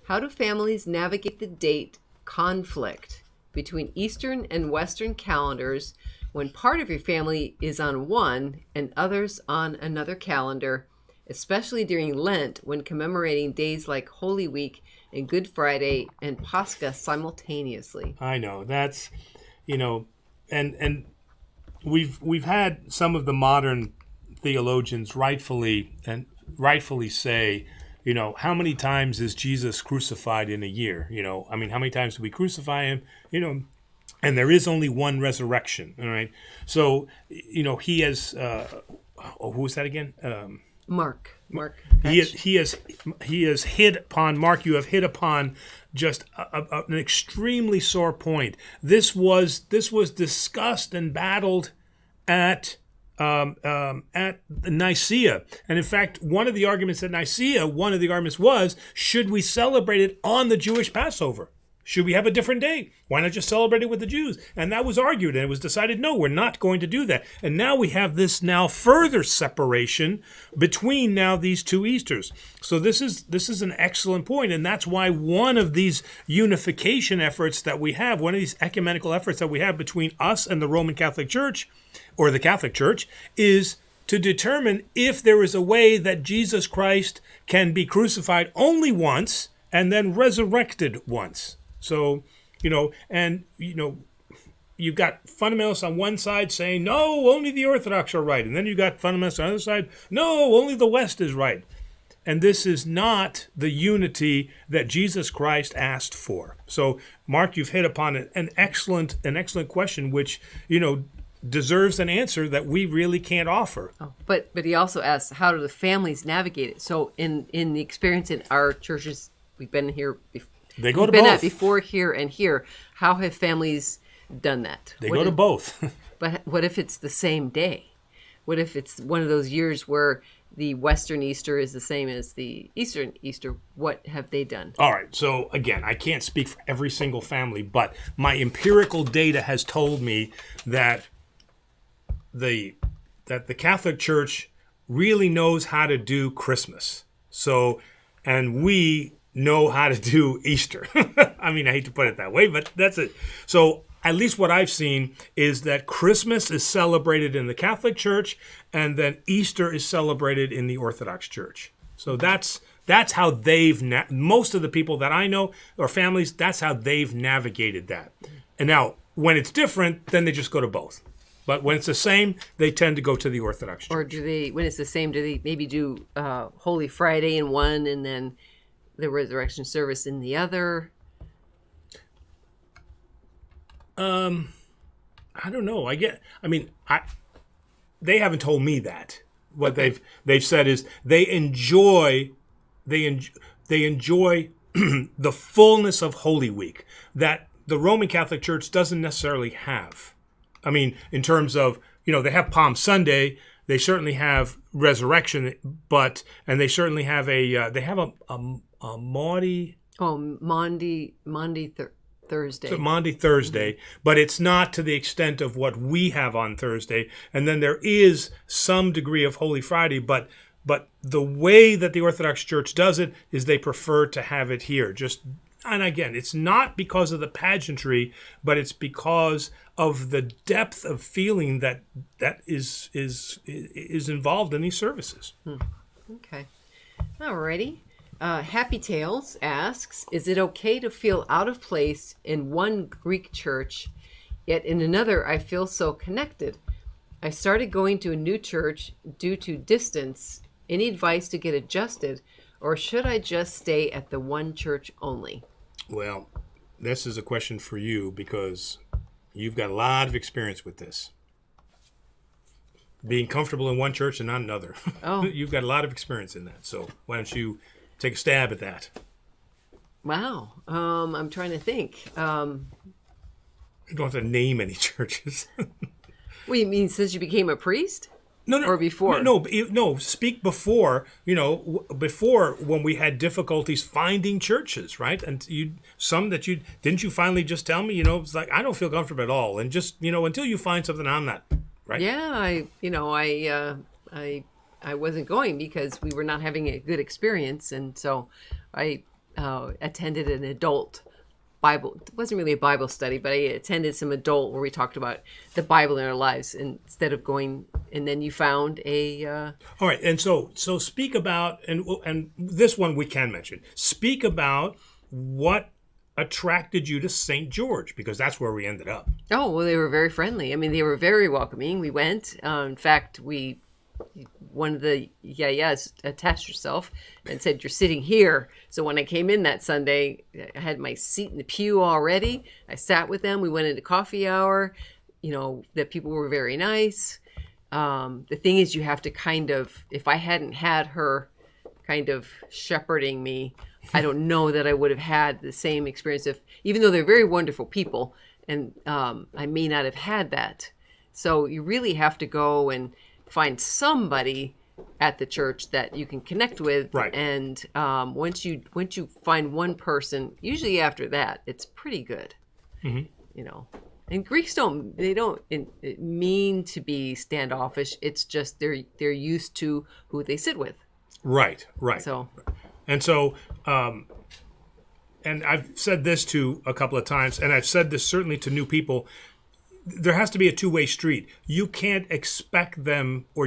How do families navigate the date conflict between Eastern and Western calendars when part of your family is on one and others on another calendar, especially during Lent when commemorating days like Holy Week and Good Friday and Pascha simultaneously? I know. That's, and we've had some of the modern theologians rightfully say, how many times is Jesus crucified in a year? How many times do we crucify him? And there is only one resurrection, all right? So, he has, who was that again? Mark. He has hit upon, Mark, you have hit upon just an extremely sore point. This was discussed and battled at Nicaea. And in fact, one of the arguments at Nicaea, was, should we celebrate it on the Jewish Passover? Should we have a different day? Why not just celebrate it with the Jews? And that was argued, and it was decided, no, we're not going to do that. And now we have this further separation between these two Easters. So this is an excellent point, and that's why one of these unification efforts that we have, one of these ecumenical efforts that we have between us and the Roman Catholic Church, or the Catholic Church, is to determine if there is a way that Jesus Christ can be crucified only once and then resurrected once. So, you've got fundamentalists on one side saying, no, only the Orthodox are right. And then you've got fundamentalists on the other side, no, only the West is right. And this is not the unity that Jesus Christ asked for. So, Mark, you've hit upon an excellent question, which, deserves an answer that we really can't offer. Oh, but he also asks, how do the families navigate it? So in the experience in our churches, we've been here before. They go to been both. At before here and here. How have families done that? They go to both. But what if it's the same day? What if it's one of those years where the Western Easter is the same as the Eastern Easter? What have they done? All right. So again, I can't speak for every single family, but my empirical data has told me that the Catholic Church really knows how to do Christmas. So, and we know how to do Easter. I mean, I hate to put it that way, but that's it. So at least what I've seen is that Christmas is celebrated in the Catholic Church, and then Easter is celebrated in the Orthodox Church. So that's how most of the people that I know, or families, that's how they've navigated that. And now, when it's different, then they just go to both. But when it's the same, they tend to go to the Orthodox Church. Or when it's the same, do they maybe do Holy Friday in one and then the resurrection service in the other? I don't know. They haven't told me that. What they've said is they enjoy the fullness of Holy Week that the Roman Catholic Church doesn't necessarily have. I mean, in terms of, they have Palm Sunday, they certainly have Resurrection, and they certainly have a Maundy. Oh, Maundy Thursday. So Maundy Thursday, but it's not to the extent of what we have on Thursday. And then there is some degree of Holy Friday, but the way that the Orthodox Church does it is they prefer to have it here. And again, it's not because of the pageantry, but it's because of the depth of feeling that is involved in these services. Okay. Alrighty. Happy Tales asks, is it okay to feel out of place in one Greek church, yet in another I feel so connected? I started going to a new church due to distance. Any advice to get adjusted, or should I just stay at the one church only? Well, this is a question for you because you've got a lot of experience with this. Being comfortable in one church and not another. Oh. You've got a lot of experience in that. So why don't you take a stab at that? Wow. I'm trying to think. You don't have to name any churches. What do you mean, since you became a priest? No. Or before? No. Speak before. Before when we had difficulties finding churches, right? And didn't you finally just tell me? It's like I don't feel comfortable at all, and just until you find something, I'm not right. Yeah, I wasn't going because we were not having a good experience, and so I attended an adult Bible. It wasn't really a Bible study, but I attended some adult where we talked about the Bible in our lives instead of going. And then you found a. All right, and so speak about and this one we can mention. Speak about what attracted you to St. George, because that's where we ended up. Oh well, they were very friendly. I mean, they were very welcoming. We went. In fact, one of the yayas attached herself and said, "You're sitting here." So when I came in that Sunday, I had my seat in the pew already. I sat with them. We went into coffee hour. The people were very nice. The thing is, you have to if I hadn't had her kind of shepherding me, I don't know that I would have had the same experience even though they're very wonderful people, and I may not have had that. So you really have to go and find somebody at the church that you can connect with. Right. And once you find one person, usually after that, it's pretty good. Mm-hmm. And Greeks don't mean to be standoffish. It's just they're used to who they sit with. Right. So, and I've said this to a couple of times, and I've said this certainly to new people. There has to be a two-way street. You can't expect them, or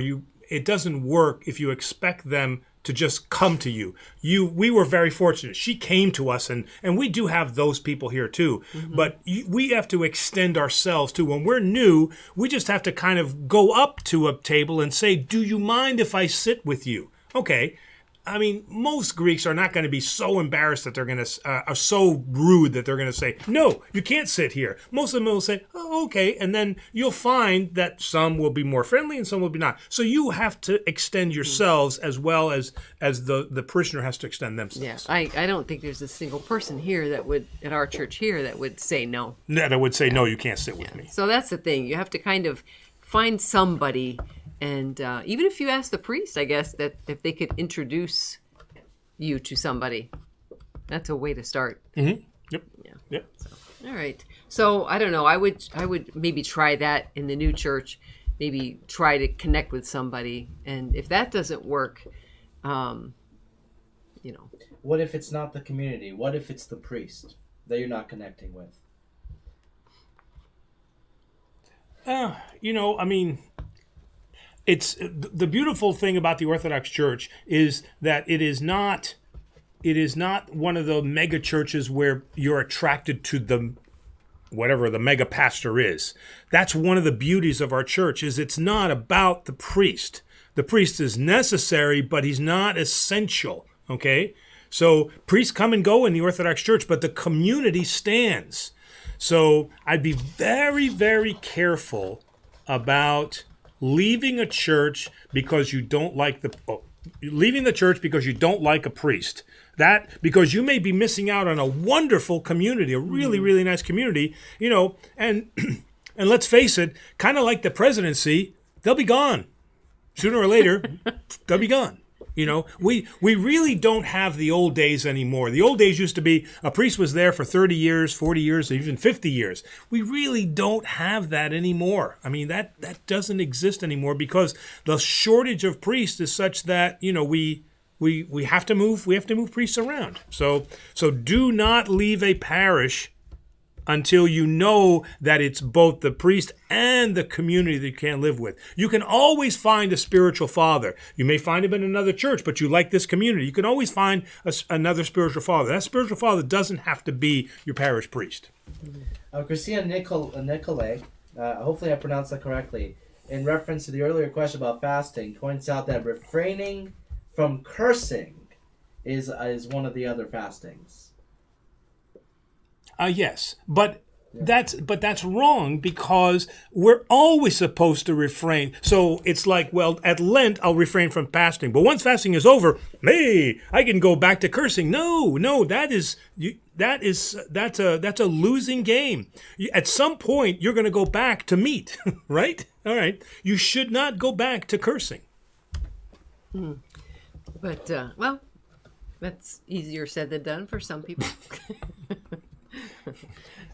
it doesn't work if you expect them to just come to you. We were very fortunate. She came to us, and we do have those people here too. But we have to extend ourselves too. When we're new, we just have to kind of go up to a table and say, "Do you mind if I sit with you?" Okay. I mean, most Greeks are not going to be so embarrassed that they're going to, are so rude that they're going to say, "No, you can't sit here." Most of them will say, "Oh, okay." And then you'll find that some will be more friendly and some will be not. So you have to extend yourselves as well as the parishioner has to extend themselves. Yeah, I don't think there's a single person here that would, at our church here, that would say no. That would say, "No, you can't sit with me." So that's the thing. You have to kind of find somebody. And even if you ask the priest, I guess, that if they could introduce you to somebody, that's a way to start. Mm-hmm. Yep. Yeah. Yep. So, all right. So I don't know. I would maybe try that in the new church. Maybe try to connect with somebody. And if that doesn't work, What if it's not the community? What if it's the priest that you're not connecting with? I mean, it's the beautiful thing about the Orthodox Church is that it is not one of the mega churches where you're attracted to the whatever the mega pastor is. That's one of the beauties of our church is it's not about the priest. The priest is necessary, but he's not essential. Okay? So priests come and go in the Orthodox Church, but the community stands. So I'd be very, very careful about leaving a church because you don't like leaving the church because you don't like a priest. That because you may be missing out on a wonderful community, a really, really nice community, and and let's face it, kind of like the presidency, they'll be gone. Sooner or later, they'll be gone. We really don't have the old days anymore. The old days used to be a priest was there for 30 years, 40 years, even 50 years. We really don't have that anymore. I mean, that doesn't exist anymore because the shortage of priests is such that, we have to move priests around. So do not leave a parish until you know that it's both the priest and the community that you can't live with. You can always find a spiritual father. You may find him in another church, but you like this community. You can always find another spiritual father. That spiritual father doesn't have to be your parish priest. Christina Nicolay, hopefully I pronounced that correctly, in reference to the earlier question about fasting, points out that refraining from cursing is one of the other fastings. Yes, but that's wrong because we're always supposed to refrain. So it's like, well, at Lent I'll refrain from fasting, but once fasting is over, hey, I can go back to cursing. No, that's a losing game. At some point you're going to go back to meat, right? All right, you should not go back to cursing. But well, that's easier said than done for some people.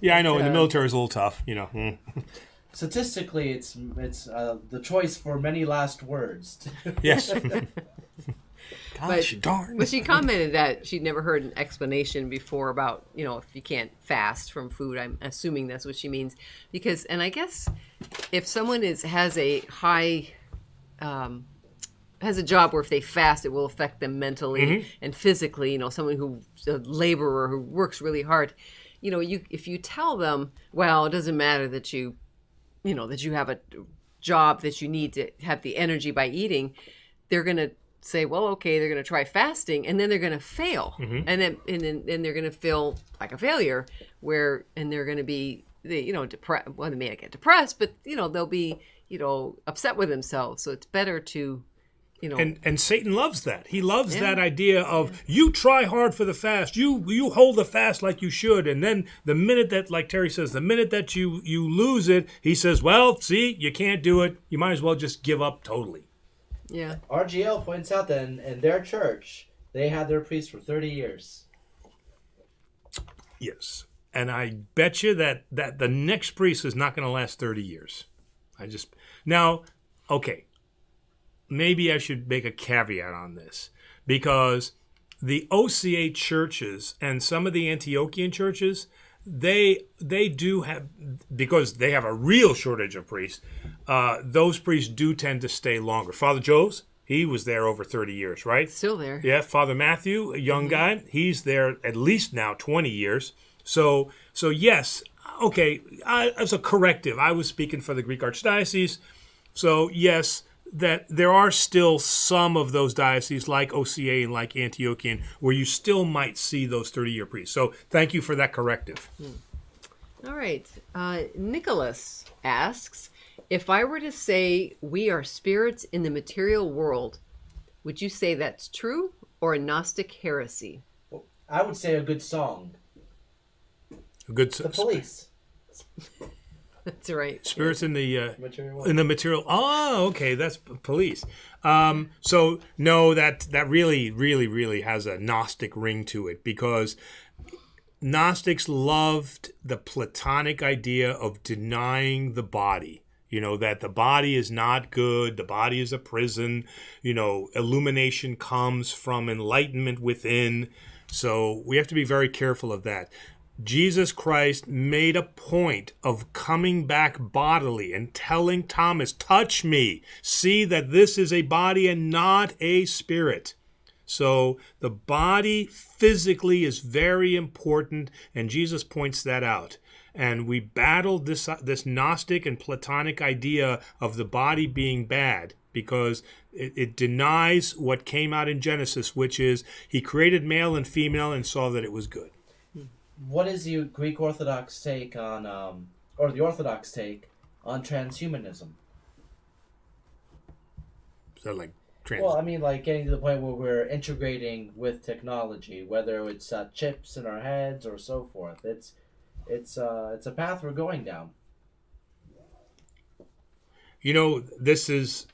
Yeah, I know. In the military, it's a little tough, Statistically, it's the choice for many last words. Yes. Gosh darn. But she commented that she'd never heard an explanation before about, if you can't fast from food. I'm assuming that's what she means. And I guess if someone has a high, has a job where if they fast, it will affect them mentally and physically, someone who's a laborer who works really hard. If you tell them, well, it doesn't matter that you have a job that you need to have the energy by eating, they're going to say, well, okay, they're going to try fasting, and then they're going to fail, and then they're going to feel like a failure, and they're going to be, depressed. Well, they may not get depressed, but they'll be, upset with themselves. So it's better to. And Satan loves that. He loves that idea of you try hard for the fast. You hold the fast like you should. And then the minute that, like Terry says, the minute that you lose it, he says, well, see, you can't do it. You might as well just give up totally. Yeah. RGL points out that in their church, they had their priest for 30 years. Yes. And I bet you that the next priest is not going to last 30 years. Now, okay. Maybe I should make a caveat on this because the OCA churches and some of the Antiochian churches, they do have, because they have a real shortage of priests, those priests do tend to stay longer. Father Joe's, he was there over 30 years, right? Still there. Yeah, Father Matthew, a young guy, he's there at least now 20 years. So yes, okay, as a corrective, I was speaking for the Greek Archdiocese. So yes, that there are still some of those dioceses like OCA and like Antiochian where you still might see those 30-year priests. So thank you for that corrective. All right. Nicholas asks, if I were to say we are spirits in the material world, would you say that's true or a Gnostic heresy? I would say a good song. A good The Police. That's right. Spirits in the Material. in the material. Oh, okay, that's Police. So no, that really has a Gnostic ring to it, because Gnostics loved the Platonic idea of denying the body. That the body is not good, the body is a prison. Illumination comes from enlightenment within. So we have to be very careful of that. Jesus Christ made a point of coming back bodily and telling Thomas, touch me, see that this is a body and not a spirit. So the body physically is very important, and Jesus points that out. And we battled this Gnostic and Platonic idea of the body being bad, because it denies what came out in Genesis, which is he created male and female and saw that it was good. What is the Greek Orthodox take on, or the Orthodox take on transhumanism? So like Well, I mean, like getting to the point where we're integrating with technology, whether it's chips in our heads or so forth. It's a path we're going down. This is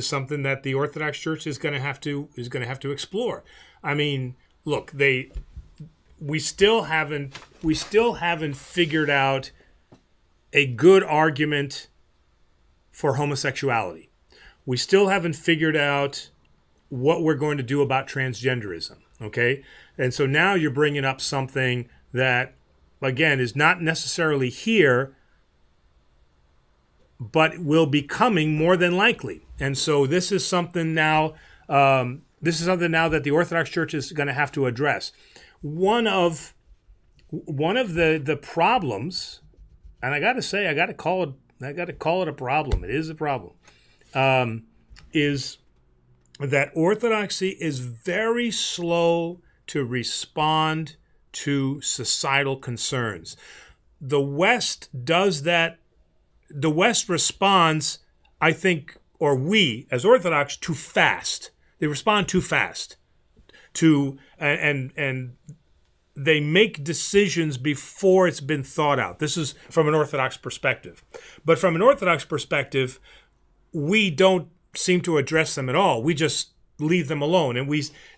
something that the Orthodox Church is going to have to explore. I mean, look, we still haven't figured out a good argument for homosexuality. We still haven't figured out what we're going to do about transgenderism, okay? And so now you're bringing up something that, again, is not necessarily here, but will be coming more than likely. And so this is something now that the Orthodox Church is going to have to address. One of the problems, and I got to call it a problem. It is a problem. Is that Orthodoxy is very slow to respond to societal concerns. The West does that. The West responds, I think, or we as Orthodox, too fast. They respond too fast and they make decisions before it's been thought out. This is from an Orthodox perspective. But from an Orthodox perspective, we don't seem to address them at all. We just leave them alone.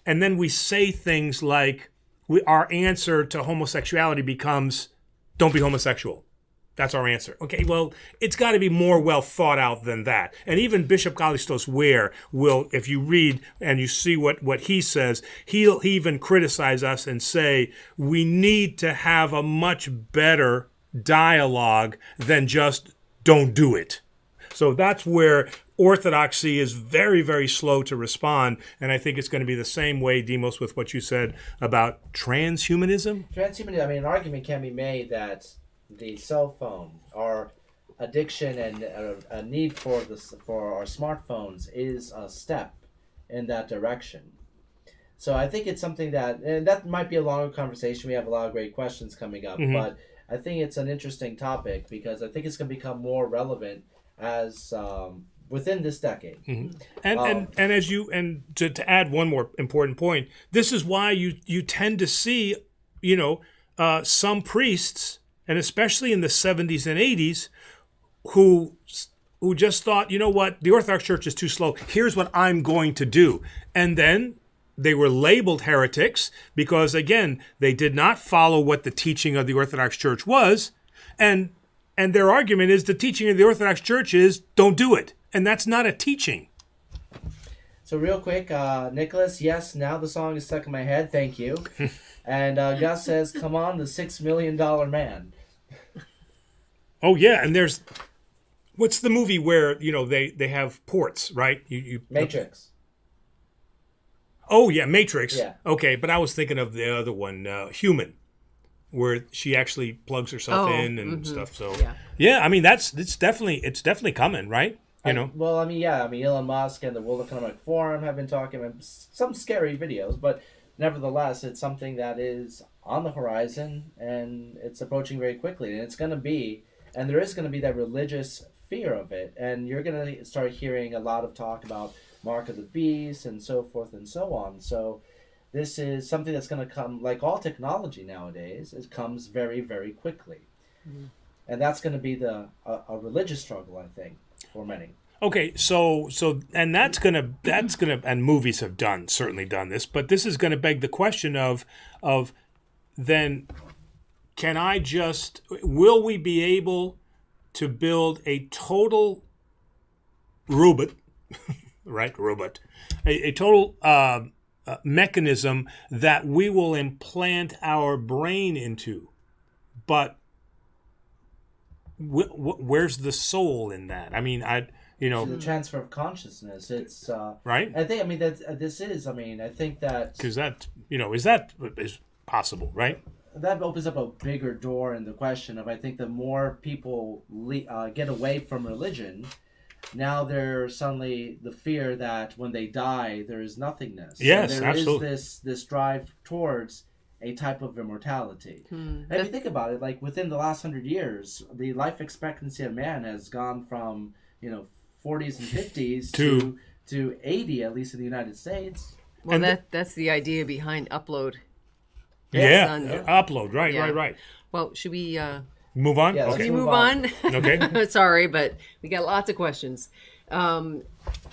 And then we say things like, our answer to homosexuality becomes, don't be homosexual. That's our answer. Okay, well, it's got to be more well thought out than that. And even Bishop Kallistos Ware will, if you read and you see what he says, he'll even criticize us and say, we need to have a much better dialogue than just don't do it. So that's where Orthodoxy is very, very slow to respond. And I think it's going to be the same way, Demos, with what you said about transhumanism. Transhumanism, I mean, an argument can be made that the cell phone, our addiction and a need for our smartphones is a step in that direction. So I think it's something and that might be a longer conversation. We have a lot of great questions coming up, but I think it's an interesting topic because I think it's going to become more relevant as within this decade. And to add one more important point, this is why you tend to see some priests, and especially in the 70s and 80s, who just thought, you know what, the Orthodox Church is too slow. Here's what I'm going to do. And then they were labeled heretics because, again, they did not follow what the teaching of the Orthodox Church was. And their argument is the teaching of the Orthodox Church is don't do it. And that's not a teaching. So real quick, Nicholas, yes, now the song is stuck in my head. Thank you. And Gus says, "Come on, the $6 million man." Oh yeah, and there's what's the movie where they have ports, right? You Matrix. Oh yeah, Matrix. Yeah. Okay, but I was thinking of the other one, Human, where she actually plugs herself in and stuff. So yeah, I mean it's definitely coming, right? Well, I mean, Elon Musk and the World Economic Forum have been talking about some scary videos, but nevertheless, it's something that is on the horizon and it's approaching very quickly, and it's going to be, and there is going to be that religious fear of it, and you're going to start hearing a lot of talk about Mark of the Beast and so forth and so on. So this is something that's going to come, like all technology nowadays, it comes very, very quickly. Mm-hmm. And that's going to be a religious struggle, I think, for many. Okay, so and that's gonna and movies have certainly done this, but this is gonna beg the question of then will we be able to build a total robot, right? Robot, a total mechanism that we will implant our brain into, but where's the soul in that? I mean, the transfer of consciousness. It's right. I think. I mean, I think that because that is possible, right? That opens up a bigger door in the question of, I think, the more people get away from religion, now there's suddenly the fear that when they die there is nothingness. Yes, and there absolutely. is this drive towards a type of immortality. And if you think about it, like within the last 100 years, the life expectancy of man has gone from 40s and 50s to 80, at least in the United States. Well, that's the idea behind upload. Upload. Right. Well, should we move on? Yeah, should we move on? Okay. Sorry, but we got lots of questions.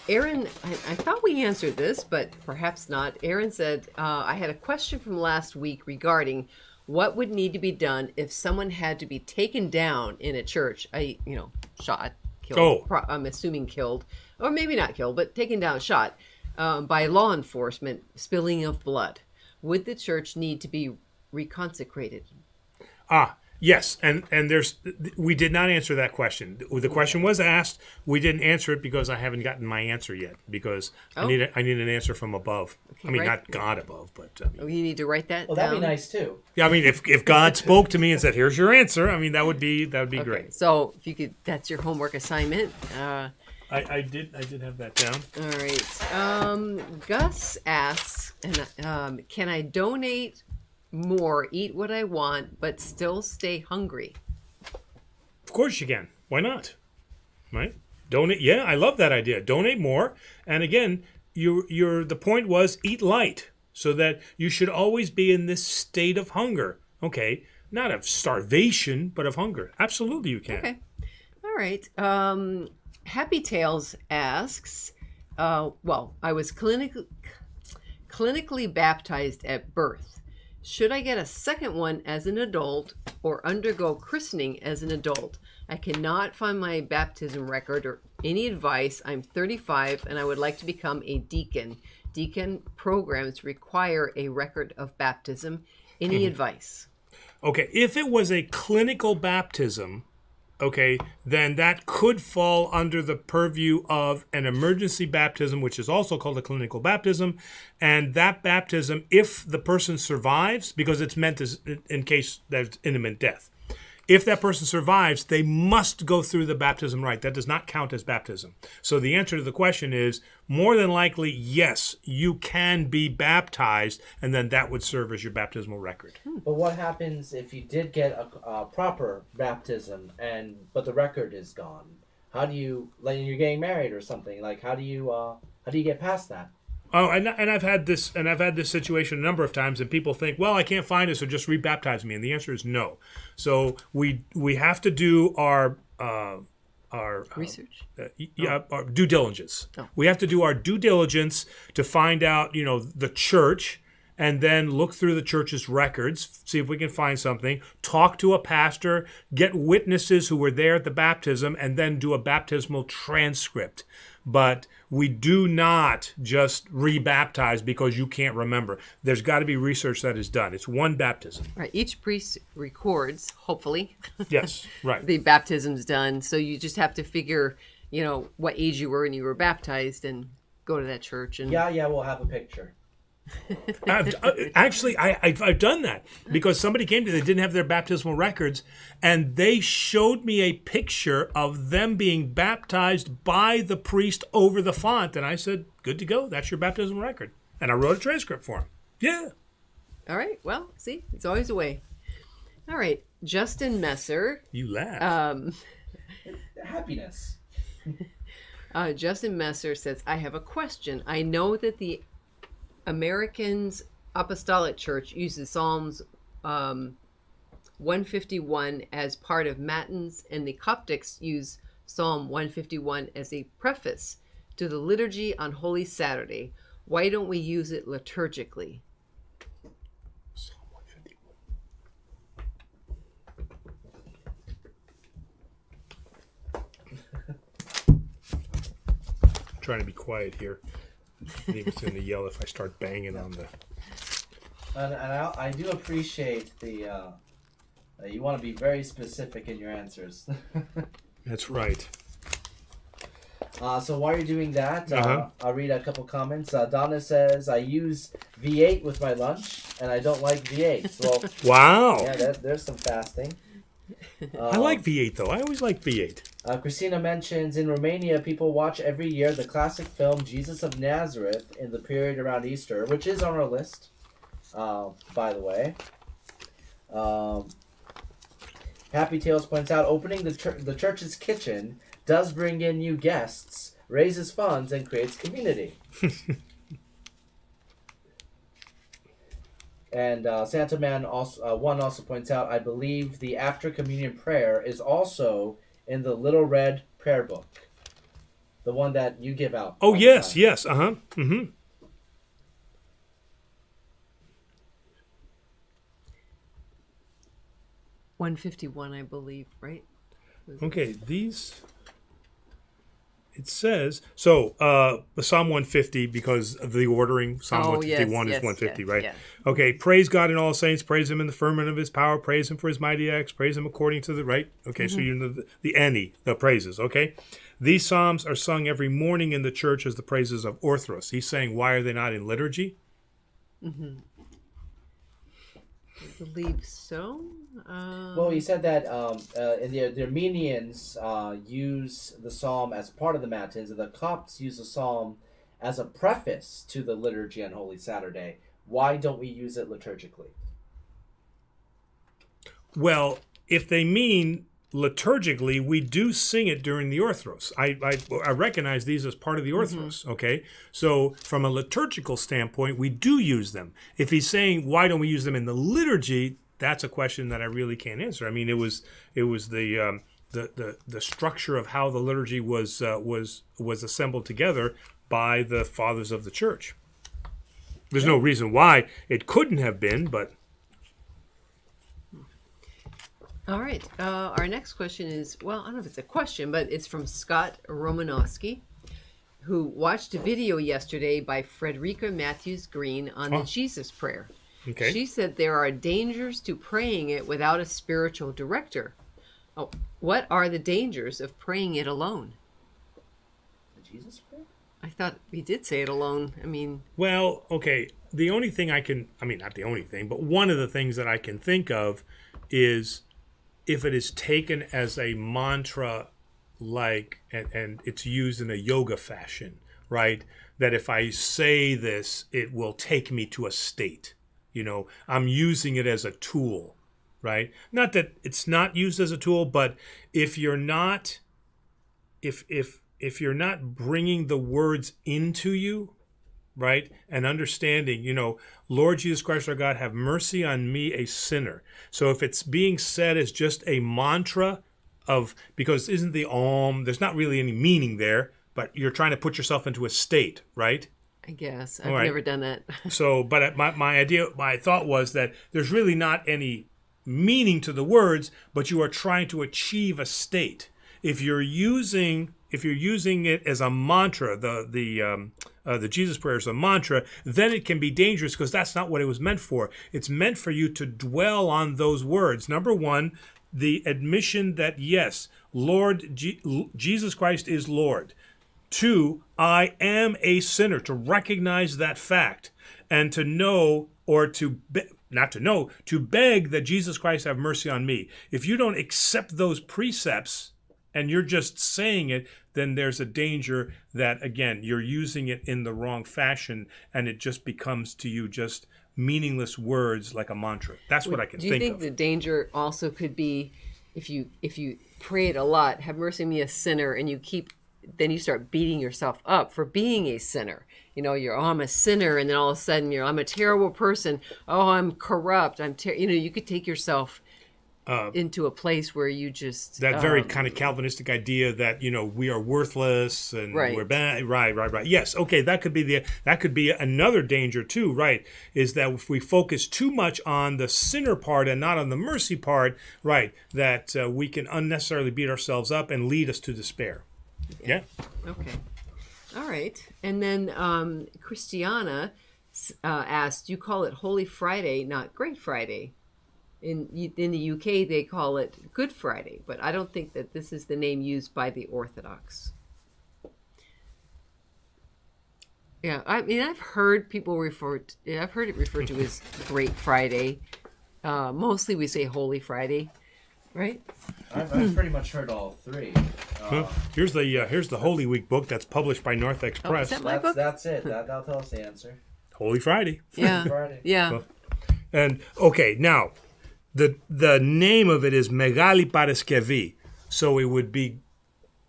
Aaron, I thought we answered this, but perhaps not. Aaron said, I had a question from last week regarding what would need to be done if someone had to be taken down in a church, shot, killed, I'm assuming killed, or maybe not killed, but taken down, shot, by law enforcement, spilling of blood. Would the church need to be reconsecrated? Yes, and we did not answer that question. The question was asked. We didn't answer it because I haven't gotten my answer yet. Because I need an answer from above. Okay, not God above, but you need to write that. Well, down? that'd be nice too. Yeah, I mean, if God spoke to me and said, "Here's your answer," I mean, that would be great. So if you could, that's your homework assignment. I did have that down. All right. Gus asks, can I donate more, eat what I want, but still stay hungry? Of course you can. Why not? Right? Donate. Yeah, I love that idea. Donate more. And again, the point was eat light, so that you should always be in this state of hunger. Okay, not of starvation, but of hunger. Absolutely, you can. Okay. All right. Happy Tales asks, I was clinically baptized at birth. Should I get a second one as an adult or undergo christening as an adult? I cannot find my baptism record or any advice. I'm 35 and I would like to become a deacon. Deacon programs require a record of baptism. Any advice? Okay, if it was a clinical baptism, then that could fall under the purview of an emergency baptism, which is also called a clinical baptism. And that baptism, if the person survives, because it's meant as in case there's imminent death, if that person survives, they must go through the baptism rite. That does not count as baptism. So the answer to the question is, more than likely, yes, you can be baptized, and then that would serve as your baptismal record. But what happens if you did get a proper baptism, but the record is gone? How do you, like you're getting married or something, like how do you get past that? Oh, and I've had this situation a number of times, and people think, well, I can't find it, so just rebaptize me, and the answer is no. So we have to do our research, our due diligence. Oh. We have to do our due diligence to find out, the church and then look through the church's records, see if we can find something, talk to a pastor, get witnesses who were there at the baptism, and then do a baptismal transcript. But we do not just rebaptize because you can't remember. There's got to be research that is done. It's one baptism. Right. Each priest records, hopefully, Yes, right. the baptism's done. So you just have to figure, what age you were when you were baptized and go to that church. And Yeah, we'll have a picture. Actually, I've done that because somebody came to me, they didn't have their baptismal records, and they showed me a picture of them being baptized by the priest over the font, and I said, good to go, that's your baptismal record. And I wrote a transcript for him. Yeah. All right. Well, see, it's always a way. All right. Justin Messer. You laugh. Happiness. Justin Messer says, I have a question. I know that the Americans Apostolic Church uses Psalms 151 as part of Matins, and the Coptics use Psalm 151 as a preface to the liturgy on Holy Saturday. Why don't we use it liturgically? Psalm 151. I'm trying to be quiet here. It's going to yell if I start banging on the... And I do appreciate the you want to be very specific in your answers. That's right. So while you're doing that, I'll read a couple comments. Donna says, I use V8 with my lunch, and I don't like V8. Well, Wow. yeah, there's some fasting. I like V8, though. I always like V8. Christina mentions, in Romania, people watch every year the classic film Jesus of Nazareth in the period around Easter, which is on our list, by the way. Happy Tales points out, opening the church's kitchen does bring in new guests, raises funds, and creates community. And Santa Man also points out, I believe the after communion prayer is also in the Little Red Prayer Book, the one that you give out. Oh, yes, yes, uh-huh, mm-hmm. 151, I believe, right? Okay, these... It says, so Psalm 150, because of the ordering, Psalm 151 is 150, right? Yes. Okay, praise God in all saints, praise him in the firmament of his power, praise him for his mighty acts, praise him according to the right. Okay, so you know the any, the praises, okay? These psalms are sung every morning in the church as the praises of Orthodox. He's saying, why are they not in liturgy? Mm-hmm. I believe so. Well, he said that the Armenians use the psalm as part of the Matins, and the Copts use the psalm as a preface to the liturgy on Holy Saturday. Why don't we use it liturgically? Well, if they mean liturgically, we do sing it during the Orthros. I recognize these as part of the Orthros, okay? So from a liturgical standpoint, we do use them. If he's saying, why don't we use them in the liturgy, that's a question that I really can't answer. I mean, it was the structure of how the liturgy was assembled together by the fathers of the church. There's no reason why it couldn't have been, but... All right. Our next question is, well, I don't know if it's a question, but it's from Scott Romanowski, who watched a video yesterday by Frederica Matthews Green on the Jesus Prayer. Okay. She said there are dangers to praying it without a spiritual director. Oh, what are the dangers of praying it alone? The Jesus Prayer? I thought we did say it alone. I mean... Well, okay. The only thing not the only thing, but one of the things that I can think of is if it is taken as a mantra, like, and it's used in a yoga fashion, right? That if I say this, it will take me to a state. You know, I'm using it as a tool, right? Not that it's not used as a tool, but if you're not, if you're not bringing the words into you, right, and understanding, you know, Lord Jesus Christ our God, have mercy on me, a sinner. So if it's being said as just a mantra of, because isn't the Om, there's not really any meaning there, but you're trying to put yourself into a state, right? I guess. All I've right. never done that. So, but my thought was that there's really not any meaning to the words, but you are trying to achieve a state. If you're using it as a mantra, the Jesus prayer is a mantra, then it can be dangerous because that's not what it was meant for. It's meant for you to dwell on those words. Number one, the admission that yes, Jesus Christ is Lord. Two, I am a sinner, to recognize that fact and to know, or to not to know, to beg that Jesus Christ have mercy on me. If you don't accept those precepts and you're just saying it, then there's a danger that, again, you're using it in the wrong fashion and it just becomes to you just meaningless words like a mantra. That's what I can think of. Do you think the danger also could be if you pray it a lot, have mercy on me, a sinner, and then you start beating yourself up for being a sinner. I'm a sinner, and then all of a sudden I'm a terrible person. Oh, I'm corrupt. You could take yourself into a place where you just that very kind of Calvinistic idea that we are worthless and we're bad. Right. Yes, okay, that could be another danger too. Right, is that if we focus too much on the sinner part and not on the mercy part, right, that we can unnecessarily beat ourselves up and lead us to despair. Yeah. Okay. All right. And then Christiana asked, you call it Holy Friday, not Great Friday. In the UK, they call it Good Friday, but I don't think that this is the name used by the Orthodox. Yeah, I mean, I've heard it referred to as Great Friday. Mostly we say Holy Friday, right? I've pretty much heard all three. Here's the Holy Week book that's published by Narthex Press. Is that my book? That's it. That'll tell us the answer. Holy Friday. Yeah. Friday. Yeah. And okay, now the name of it is Megali Paraskevi, so it would be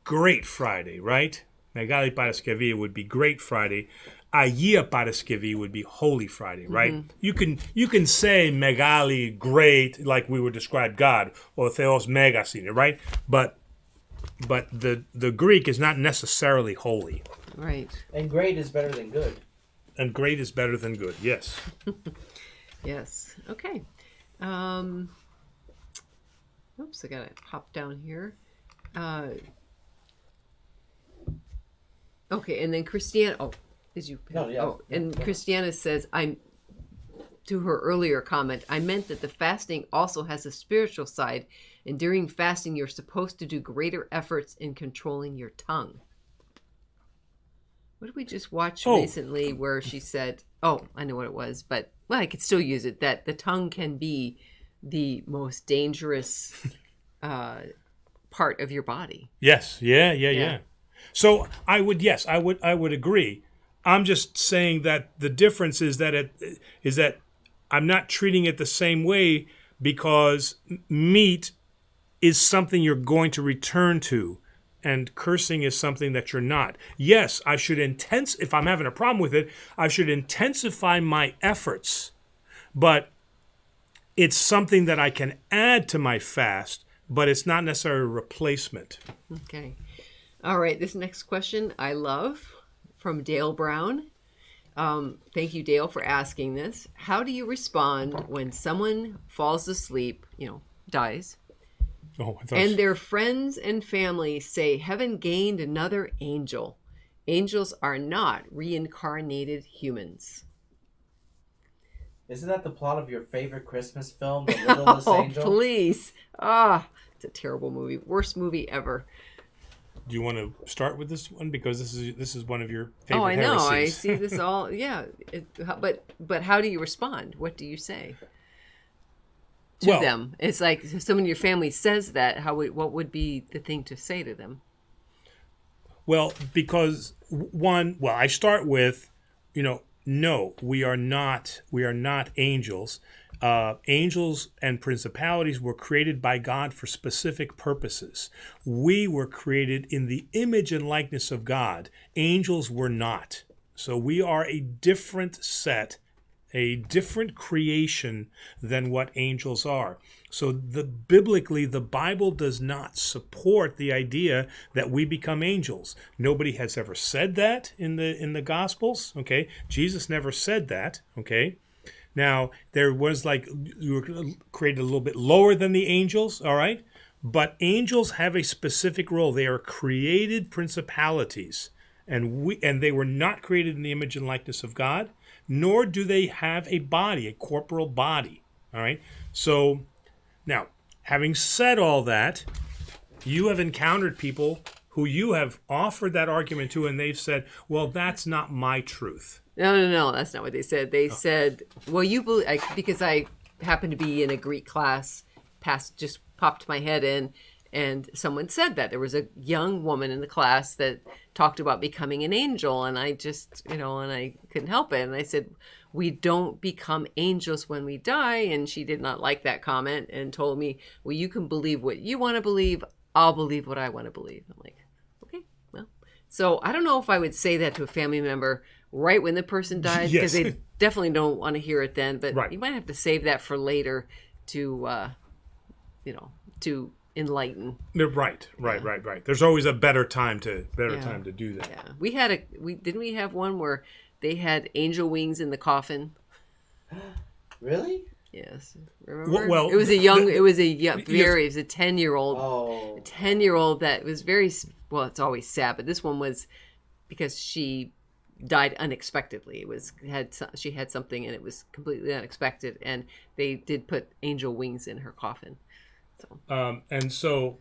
Great Friday, right? Megali Paraskevi would be Great Friday. Agia Paraskevi would be Holy Friday, right? Mm-hmm. You can say Megali, great, like we would describe God, or Theos Megasin, right? But the Greek is not necessarily holy. Right. And great is better than good. And great is better than good, yes. Yes. Okay. Oops, I gotta hop down here. Okay, and then Christiana. Oh, Christiana says, to her earlier comment, I meant that the fasting also has a spiritual side, and during fasting, you're supposed to do greater efforts in controlling your tongue. What did we just watch recently where she said, I know what it was, but I could still use it, that the tongue can be the most dangerous part of your body. Yes. Yeah. So I would agree. I'm just saying that the difference is that I'm not treating it the same way because meat is something you're going to return to, and cursing is something that you're not. Yes, I should if I'm having a problem with it, I should intensify my efforts, but it's something that I can add to my fast, but it's not necessarily a replacement. Okay. All right, this next question I love, from Dale Brown. Thank you, Dale, for asking this. How do you respond when someone falls asleep, dies, and their friends and family say heaven gained another angel? Angels are not reincarnated humans. Isn't that the plot of your favorite Christmas film, The Littlest Angel? Oh, please. It's a terrible movie. Worst movie ever. Do you want to start with this one because this is one of your favorite I know. heresies. I see this all. Yeah, but how do you respond? What do you say to them? It's like if someone in your family says that. What would be the thing to say to them? Well, because I start with, no, we are not angels. Angels and principalities were created by God for specific purposes. We were created in the image and likeness of God. Angels were not. So we are a different set a different creation than what angels are. So biblically, the Bible does not support the idea that we become angels. Nobody has ever said that in the Gospels. Okay, Jesus never said that. Okay, now there was you were created a little bit lower than the angels. All right, but angels have a specific role. They are created principalities, and they were not created in the image and likeness of God, nor do they have a body, a corporal body. All right, so. Now, having said all that, you have encountered people who you have offered that argument to, and they've said, well, that's not my truth. No, that's not what they said. They said, well, you believe, because I happened to be in a Greek class, just popped my head in, and someone said that. There was a young woman in the class that talked about becoming an angel, and I just, and I couldn't help it. And I said, we don't become angels when we die. And she did not like that comment and told me, well, you can believe what you want to believe. I'll believe what I want to believe. I'm like, okay, well. So I don't know if I would say that to a family member right when the person dies, because they definitely don't want to hear it then. But you might have to save that for later to, to enlighten. Right. There's always a better time to do that. Yeah, didn't we have one where they had angel wings in the coffin? Really? Yes. Remember? Well, it was a 10-year-old. Oh. A 10-year-old that was very, well, it's always sad, but this one was because she died unexpectedly. She had something and it was completely unexpected, and they did put angel wings in her coffin. So.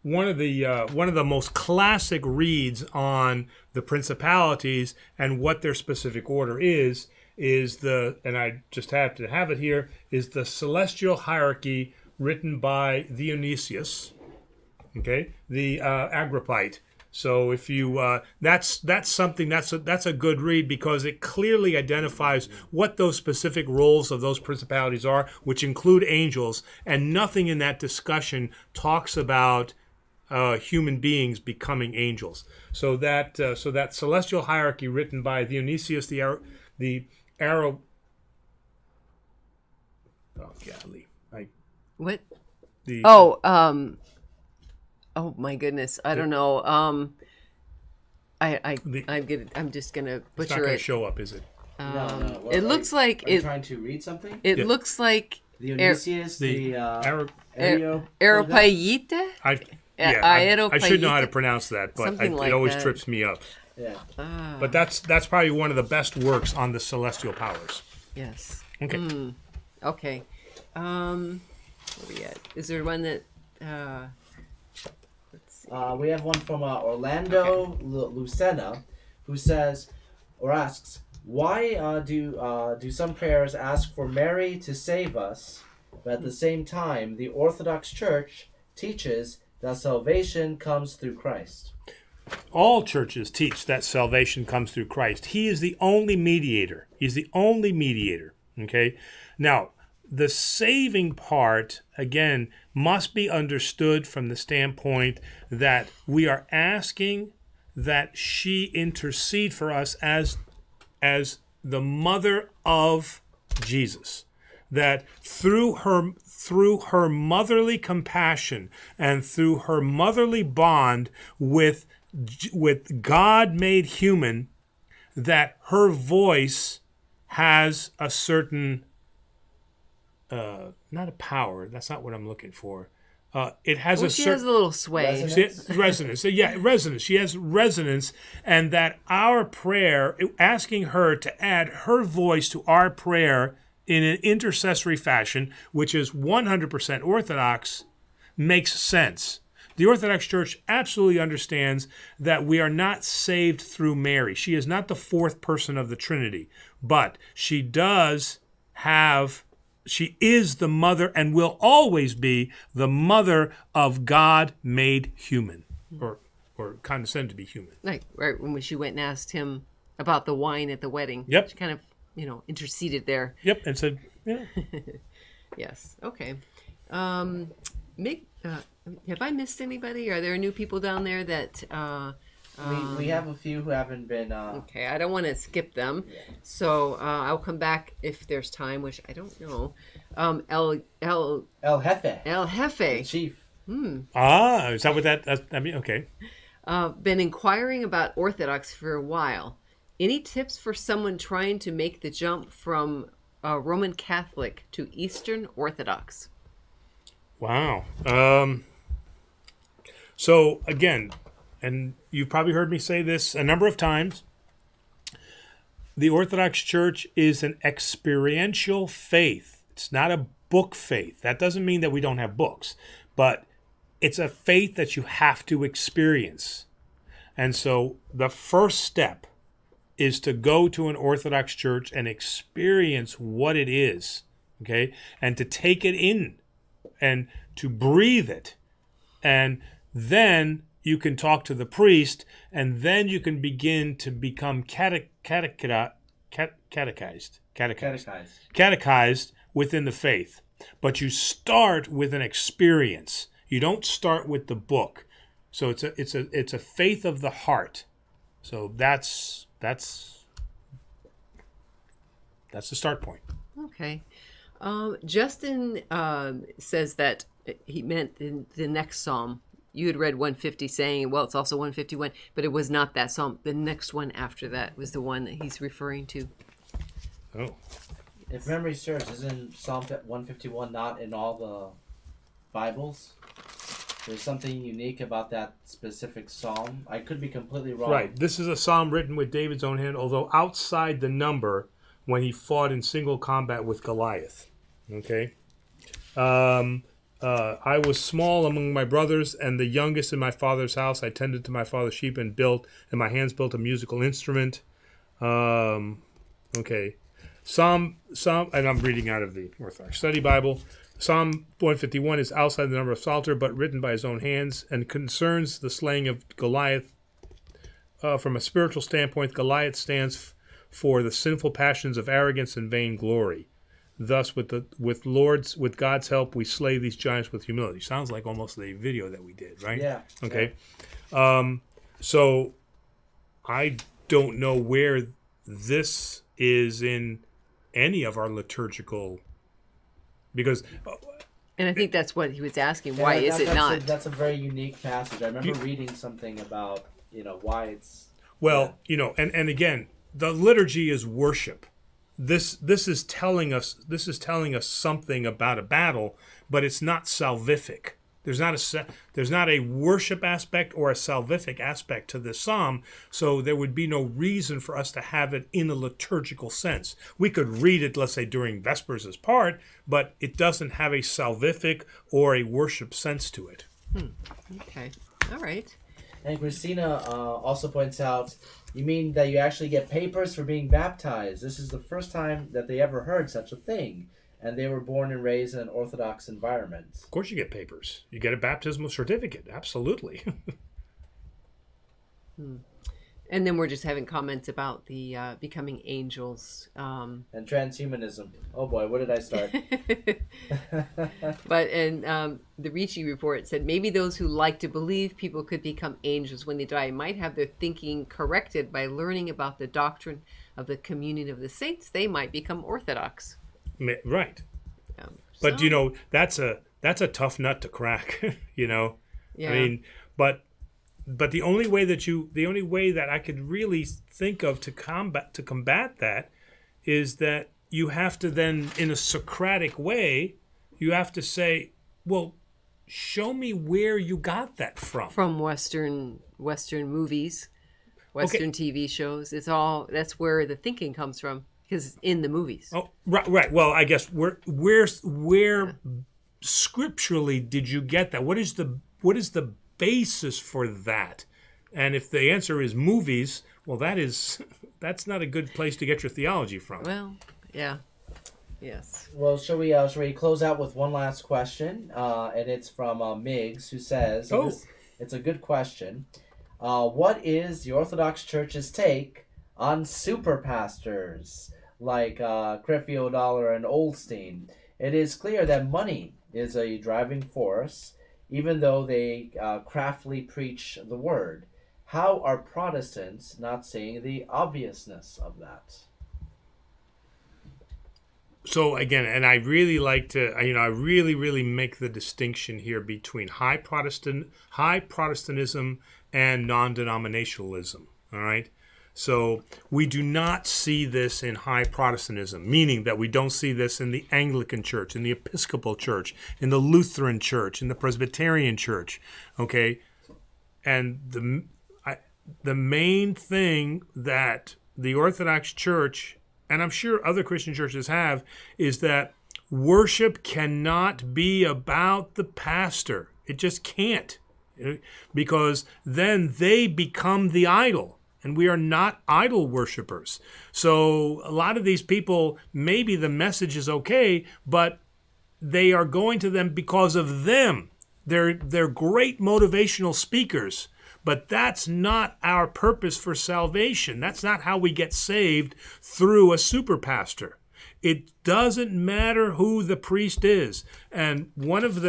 One of the most classic reads on the principalities and what their specific order is and I just have to have it here, is the celestial hierarchy written by Dionysius, okay, the Agrippite. So if you that's a good read, because it clearly identifies what those specific roles of those principalities are, which include angels, and nothing in that discussion talks about human beings becoming angels. So that celestial hierarchy written by Dionysius the Arab. Oh golly! What? The Oh my goodness! I don't know. I'm just gonna butcher it's not gonna it. show up, is it? No. Well, it looks like are you trying to read something? It looks like Dionysius, Aeropagite. I should know how to pronounce that, but it always trips me up. Yeah. But that's probably one of the best works on the celestial powers. Yes. Okay. Okay. Where are we at? Is there one that? Let's see. We have one from Orlando Lucena, who says or asks, why do some prayers ask for Mary to save us, but at the same time the Orthodox Church teaches that salvation comes through Christ? All churches teach that salvation comes through Christ. He is the only mediator. He's the only mediator. Okay? Now, the saving part, again, must be understood from the standpoint that we are asking that she intercede for us as the mother of Jesus. That through her motherly compassion and through her motherly bond with God made human, that her voice has a certain not a power, that's not what I'm looking for. It has she has a little sway. Resonance. Yeah, resonance. She has resonance, and that our prayer, asking her to add her voice to our prayer in an intercessory fashion, which is 100% Orthodox, makes sense. The Orthodox Church absolutely understands that we are not saved through Mary. She is not the fourth person of the Trinity, but she is the mother and will always be the mother of God made human, or condescended to be human. Like right when she went and asked him about the wine at the wedding. Yep. She kind of, interceded there. Yep, and said, yeah. Yes. Okay. Have I missed anybody? Are there new people down there that We have a few who haven't been. Okay, I don't want to skip them, so I'll come back if there's time, which I don't know. El El El Jefe, the Jefe. chief. Is that what that? I mean, okay. Been inquiring about Orthodox for a while. Any tips for someone trying to make the jump from Roman Catholic to Eastern Orthodox? Wow. So again, and you've probably heard me say this a number of times, the Orthodox Church is an experiential faith. It's not a book faith. That doesn't mean that we don't have books, but it's a faith that you have to experience. And so the first step is to go to an Orthodox church and experience what it is, okay? And to take it in and to breathe it. And then you can talk to the priest, and then you can begin to become catechized within the faith. But you start with an experience. You don't start with the book. So it's a faith of the heart. So that's the start point. Okay. Justin says that he meant in the next psalm. You had read 150 saying, well, it's also 151, but it was not that psalm. The next one after that was the one that he's referring to. Oh. If memory serves, isn't Psalm 151 not in all the Bibles? There's something unique about that specific psalm. I could be completely wrong. Right. This is a psalm written with David's own hand, although outside the number when he fought in single combat with Goliath. Okay? I was small among my brothers and the youngest in my father's house. I tended to my father's sheep and my hands built a musical instrument. Okay. Psalm, and I'm reading out of the Orthodox Study Bible. Psalm 151 is outside the number of Psalter, but written by his own hands, and concerns the slaying of Goliath. From a spiritual standpoint, Goliath stands for the sinful passions of arrogance and vainglory. Thus, with God's help, we slay these giants with humility. Sounds like almost the video that we did, right? Yeah. Okay. So I don't know where this is in any of our liturgical, because. And I think that's what he was asking. Why is it not? That's a very unique passage. I remember reading something about why it's. Well, and again, the liturgy is worship. This is telling us something about a battle, but it's not salvific. There's not a worship aspect or a salvific aspect to this psalm, so there would be no reason for us to have it in a liturgical sense. We could read it, let's say, during Vespers as part, but it doesn't have a salvific or a worship sense to it. Okay. All right. And Christina also points out, you mean that you actually get papers for being baptized? This is the first time that they ever heard such a thing. And they were born and raised in an Orthodox environment. Of course you get papers. You get a baptismal certificate. Absolutely. And then we're just having comments about the becoming angels. And transhumanism. Oh boy, what did I start? But the Ricci report said maybe those who like to believe people could become angels when they die might have their thinking corrected by learning about the doctrine of the communion of the saints. They might become Orthodox. Right. But that's a tough nut to crack. Yeah. I mean, but the only way that I could really think of to combat that is that you have to then, in a Socratic way, you have to say, well, show me where you got that from. From Western movies, Western TV shows. That's where the thinking comes from. Because it's in the movies. Oh, right. Well, I guess where scripturally did you get that? What is the basis for that? And if the answer is movies, well, that's not a good place to get your theology from. Well, yeah, yes. Well, shall we close out with one last question? And it's from Miggs, who says, it's a good question. What is the Orthodox Church's take on super pastors like Creflo Dollar and Oldstein? It is clear that money is a driving force, even though they craftily preach the word. how are Protestants not seeing the obviousness of that? So again, and I really like to, I really make the distinction here between high Protestantism and non-denominationalism. All right. So we do not see this in high Protestantism, meaning that we don't see this in the Anglican Church, in the Episcopal Church, in the Lutheran Church, in the Presbyterian Church. Okay. And the main thing that the Orthodox Church, and I'm sure other Christian churches have, is that worship cannot be about the pastor. It just can't, because then they become the idol, and we are not idol worshipers. So a lot of these people, maybe the message is okay, but they are going to them because of them. They're great motivational speakers, but that's not our purpose for salvation. That's not how we get saved through a super pastor. It doesn't matter who the priest is. And one of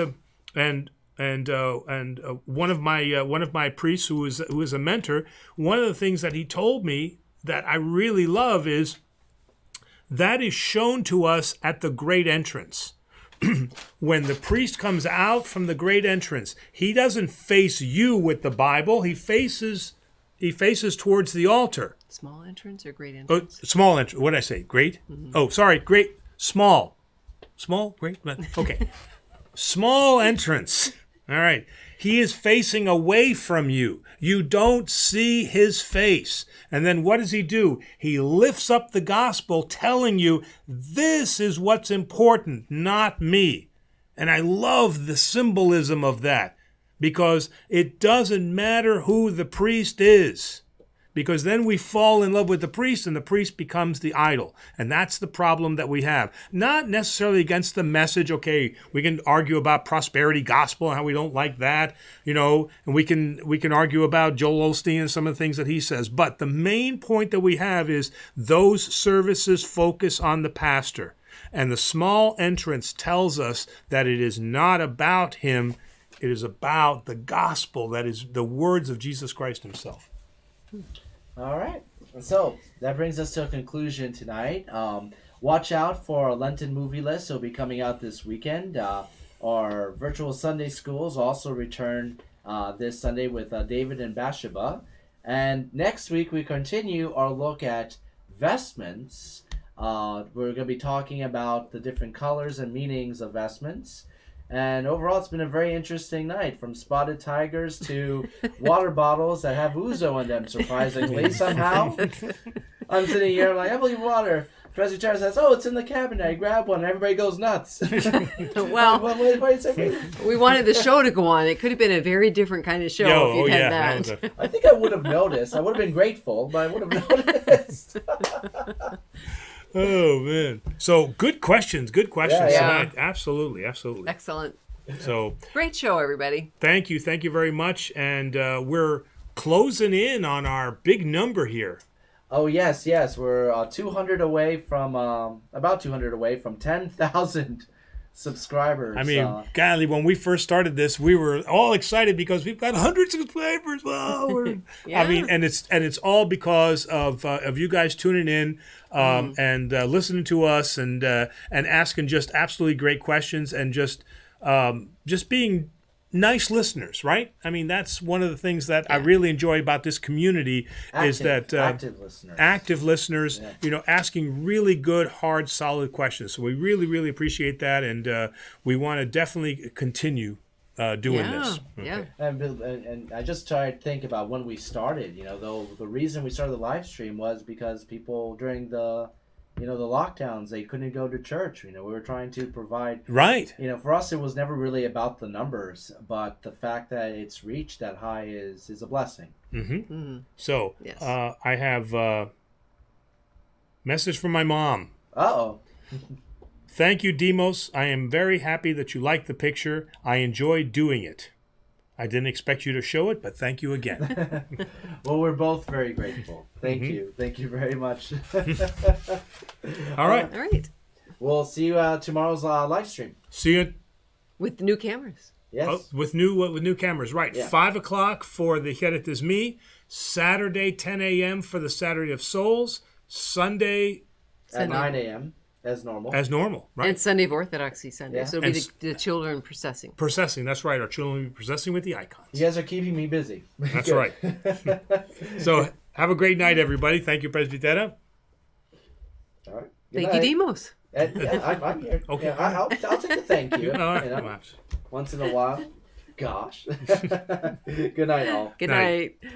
my priests who is a mentor, one of the things that he told me that I really love is that is shown to us at the great entrance. When the priest comes out from the great entrance, he doesn't face you with the Bible. He faces towards the altar. Small entrance or great entrance? Small entrance. What did I say? Great? Mm-hmm. Oh, sorry. Great. Small. Small? Great? Okay. Small entrance. All right. He is facing away from you. You don't see his face. And then what does he do? He lifts up the gospel telling you, this is what's important, not me. And I love the symbolism of that, because it doesn't matter who the priest is. Because then we fall in love with the priest, and the priest becomes the idol. And that's the problem that we have. Not necessarily against the message. Okay, we can argue about prosperity gospel and how we don't like that, and we can argue about Joel Osteen and some of the things that he says. But the main point that we have is those services focus on the pastor. And the small entrance tells us that it is not about him. It is about the gospel, that is the words of Jesus Christ himself. All right. So that brings us to a conclusion tonight. Watch out for our Lenten movie list. It'll be coming out this weekend. Our virtual Sunday schools also return this Sunday with David and Bathsheba. And next week we continue our look at vestments. We're going to be talking about the different colors and meanings of vestments. And overall, it's been a very interesting night, from spotted tigers to water bottles that have ouzo in them, surprisingly, somehow. I'm sitting here, I'm like, I believe water. Professor Charles says, it's in the cabinet. I grab one, and everybody goes nuts. Well, we wanted the show to go on. It could have been a very different kind of show if you'd had that. I think I would have noticed. I would have been grateful, but I would have noticed. Oh, man. So, good questions tonight. Absolutely. Excellent. So, great show, everybody. Thank you very much. And we're closing in on our big number here. Oh, yes. We're about 200 away from 10,000 subscribers. I mean, golly, when we first started this, we were all excited because we've got 100 subscribers. Wow. Yeah. I mean, and it's all because of you guys tuning in and listening to us and asking just absolutely great questions and just being nice listeners, right? I mean, that's one of the things that I really enjoy about this community is that active listeners, asking really good, hard, solid questions. So we really appreciate that, and we want to definitely continue doing this. Okay. Yeah. And I just tried to think about when we started. The reason we started the live stream was because people during the lockdowns, they couldn't go to church. We were trying to provide. Right. For us, it was never really about the numbers, but the fact that it's reached that high is a blessing. Mm-hmm. Mm-hmm. So, yes. I have a message from my mom. Uh-oh. Thank you, Demos. I am very happy that you liked the picture. I enjoyed doing it. I didn't expect you to show it, but thank you again. Well, we're both very grateful. Thank you. Thank you very much. All right. All right. We'll see you tomorrow's live stream. See you. With new cameras. Yes. With new cameras, right. Yeah. 5 o'clock for the Charitable, Saturday, 10 a.m. for the Saturday of Souls. Sunday At 9 a.m. as normal. as normal, right? And Sunday of Orthodoxy Sunday. Yeah. So it'll be And the children processing. Processing, that's right. Our children will be processing with the icons. You guys are keeping me busy. That's right. So have a great night, everybody. Thank you, Presbytera. All right. Good Thank night. you, Demos. Yeah, I'm here. Okay. Yeah, I'll take the thank you. All right. You know, once in a while. Gosh. Good night, all. Good Night. night.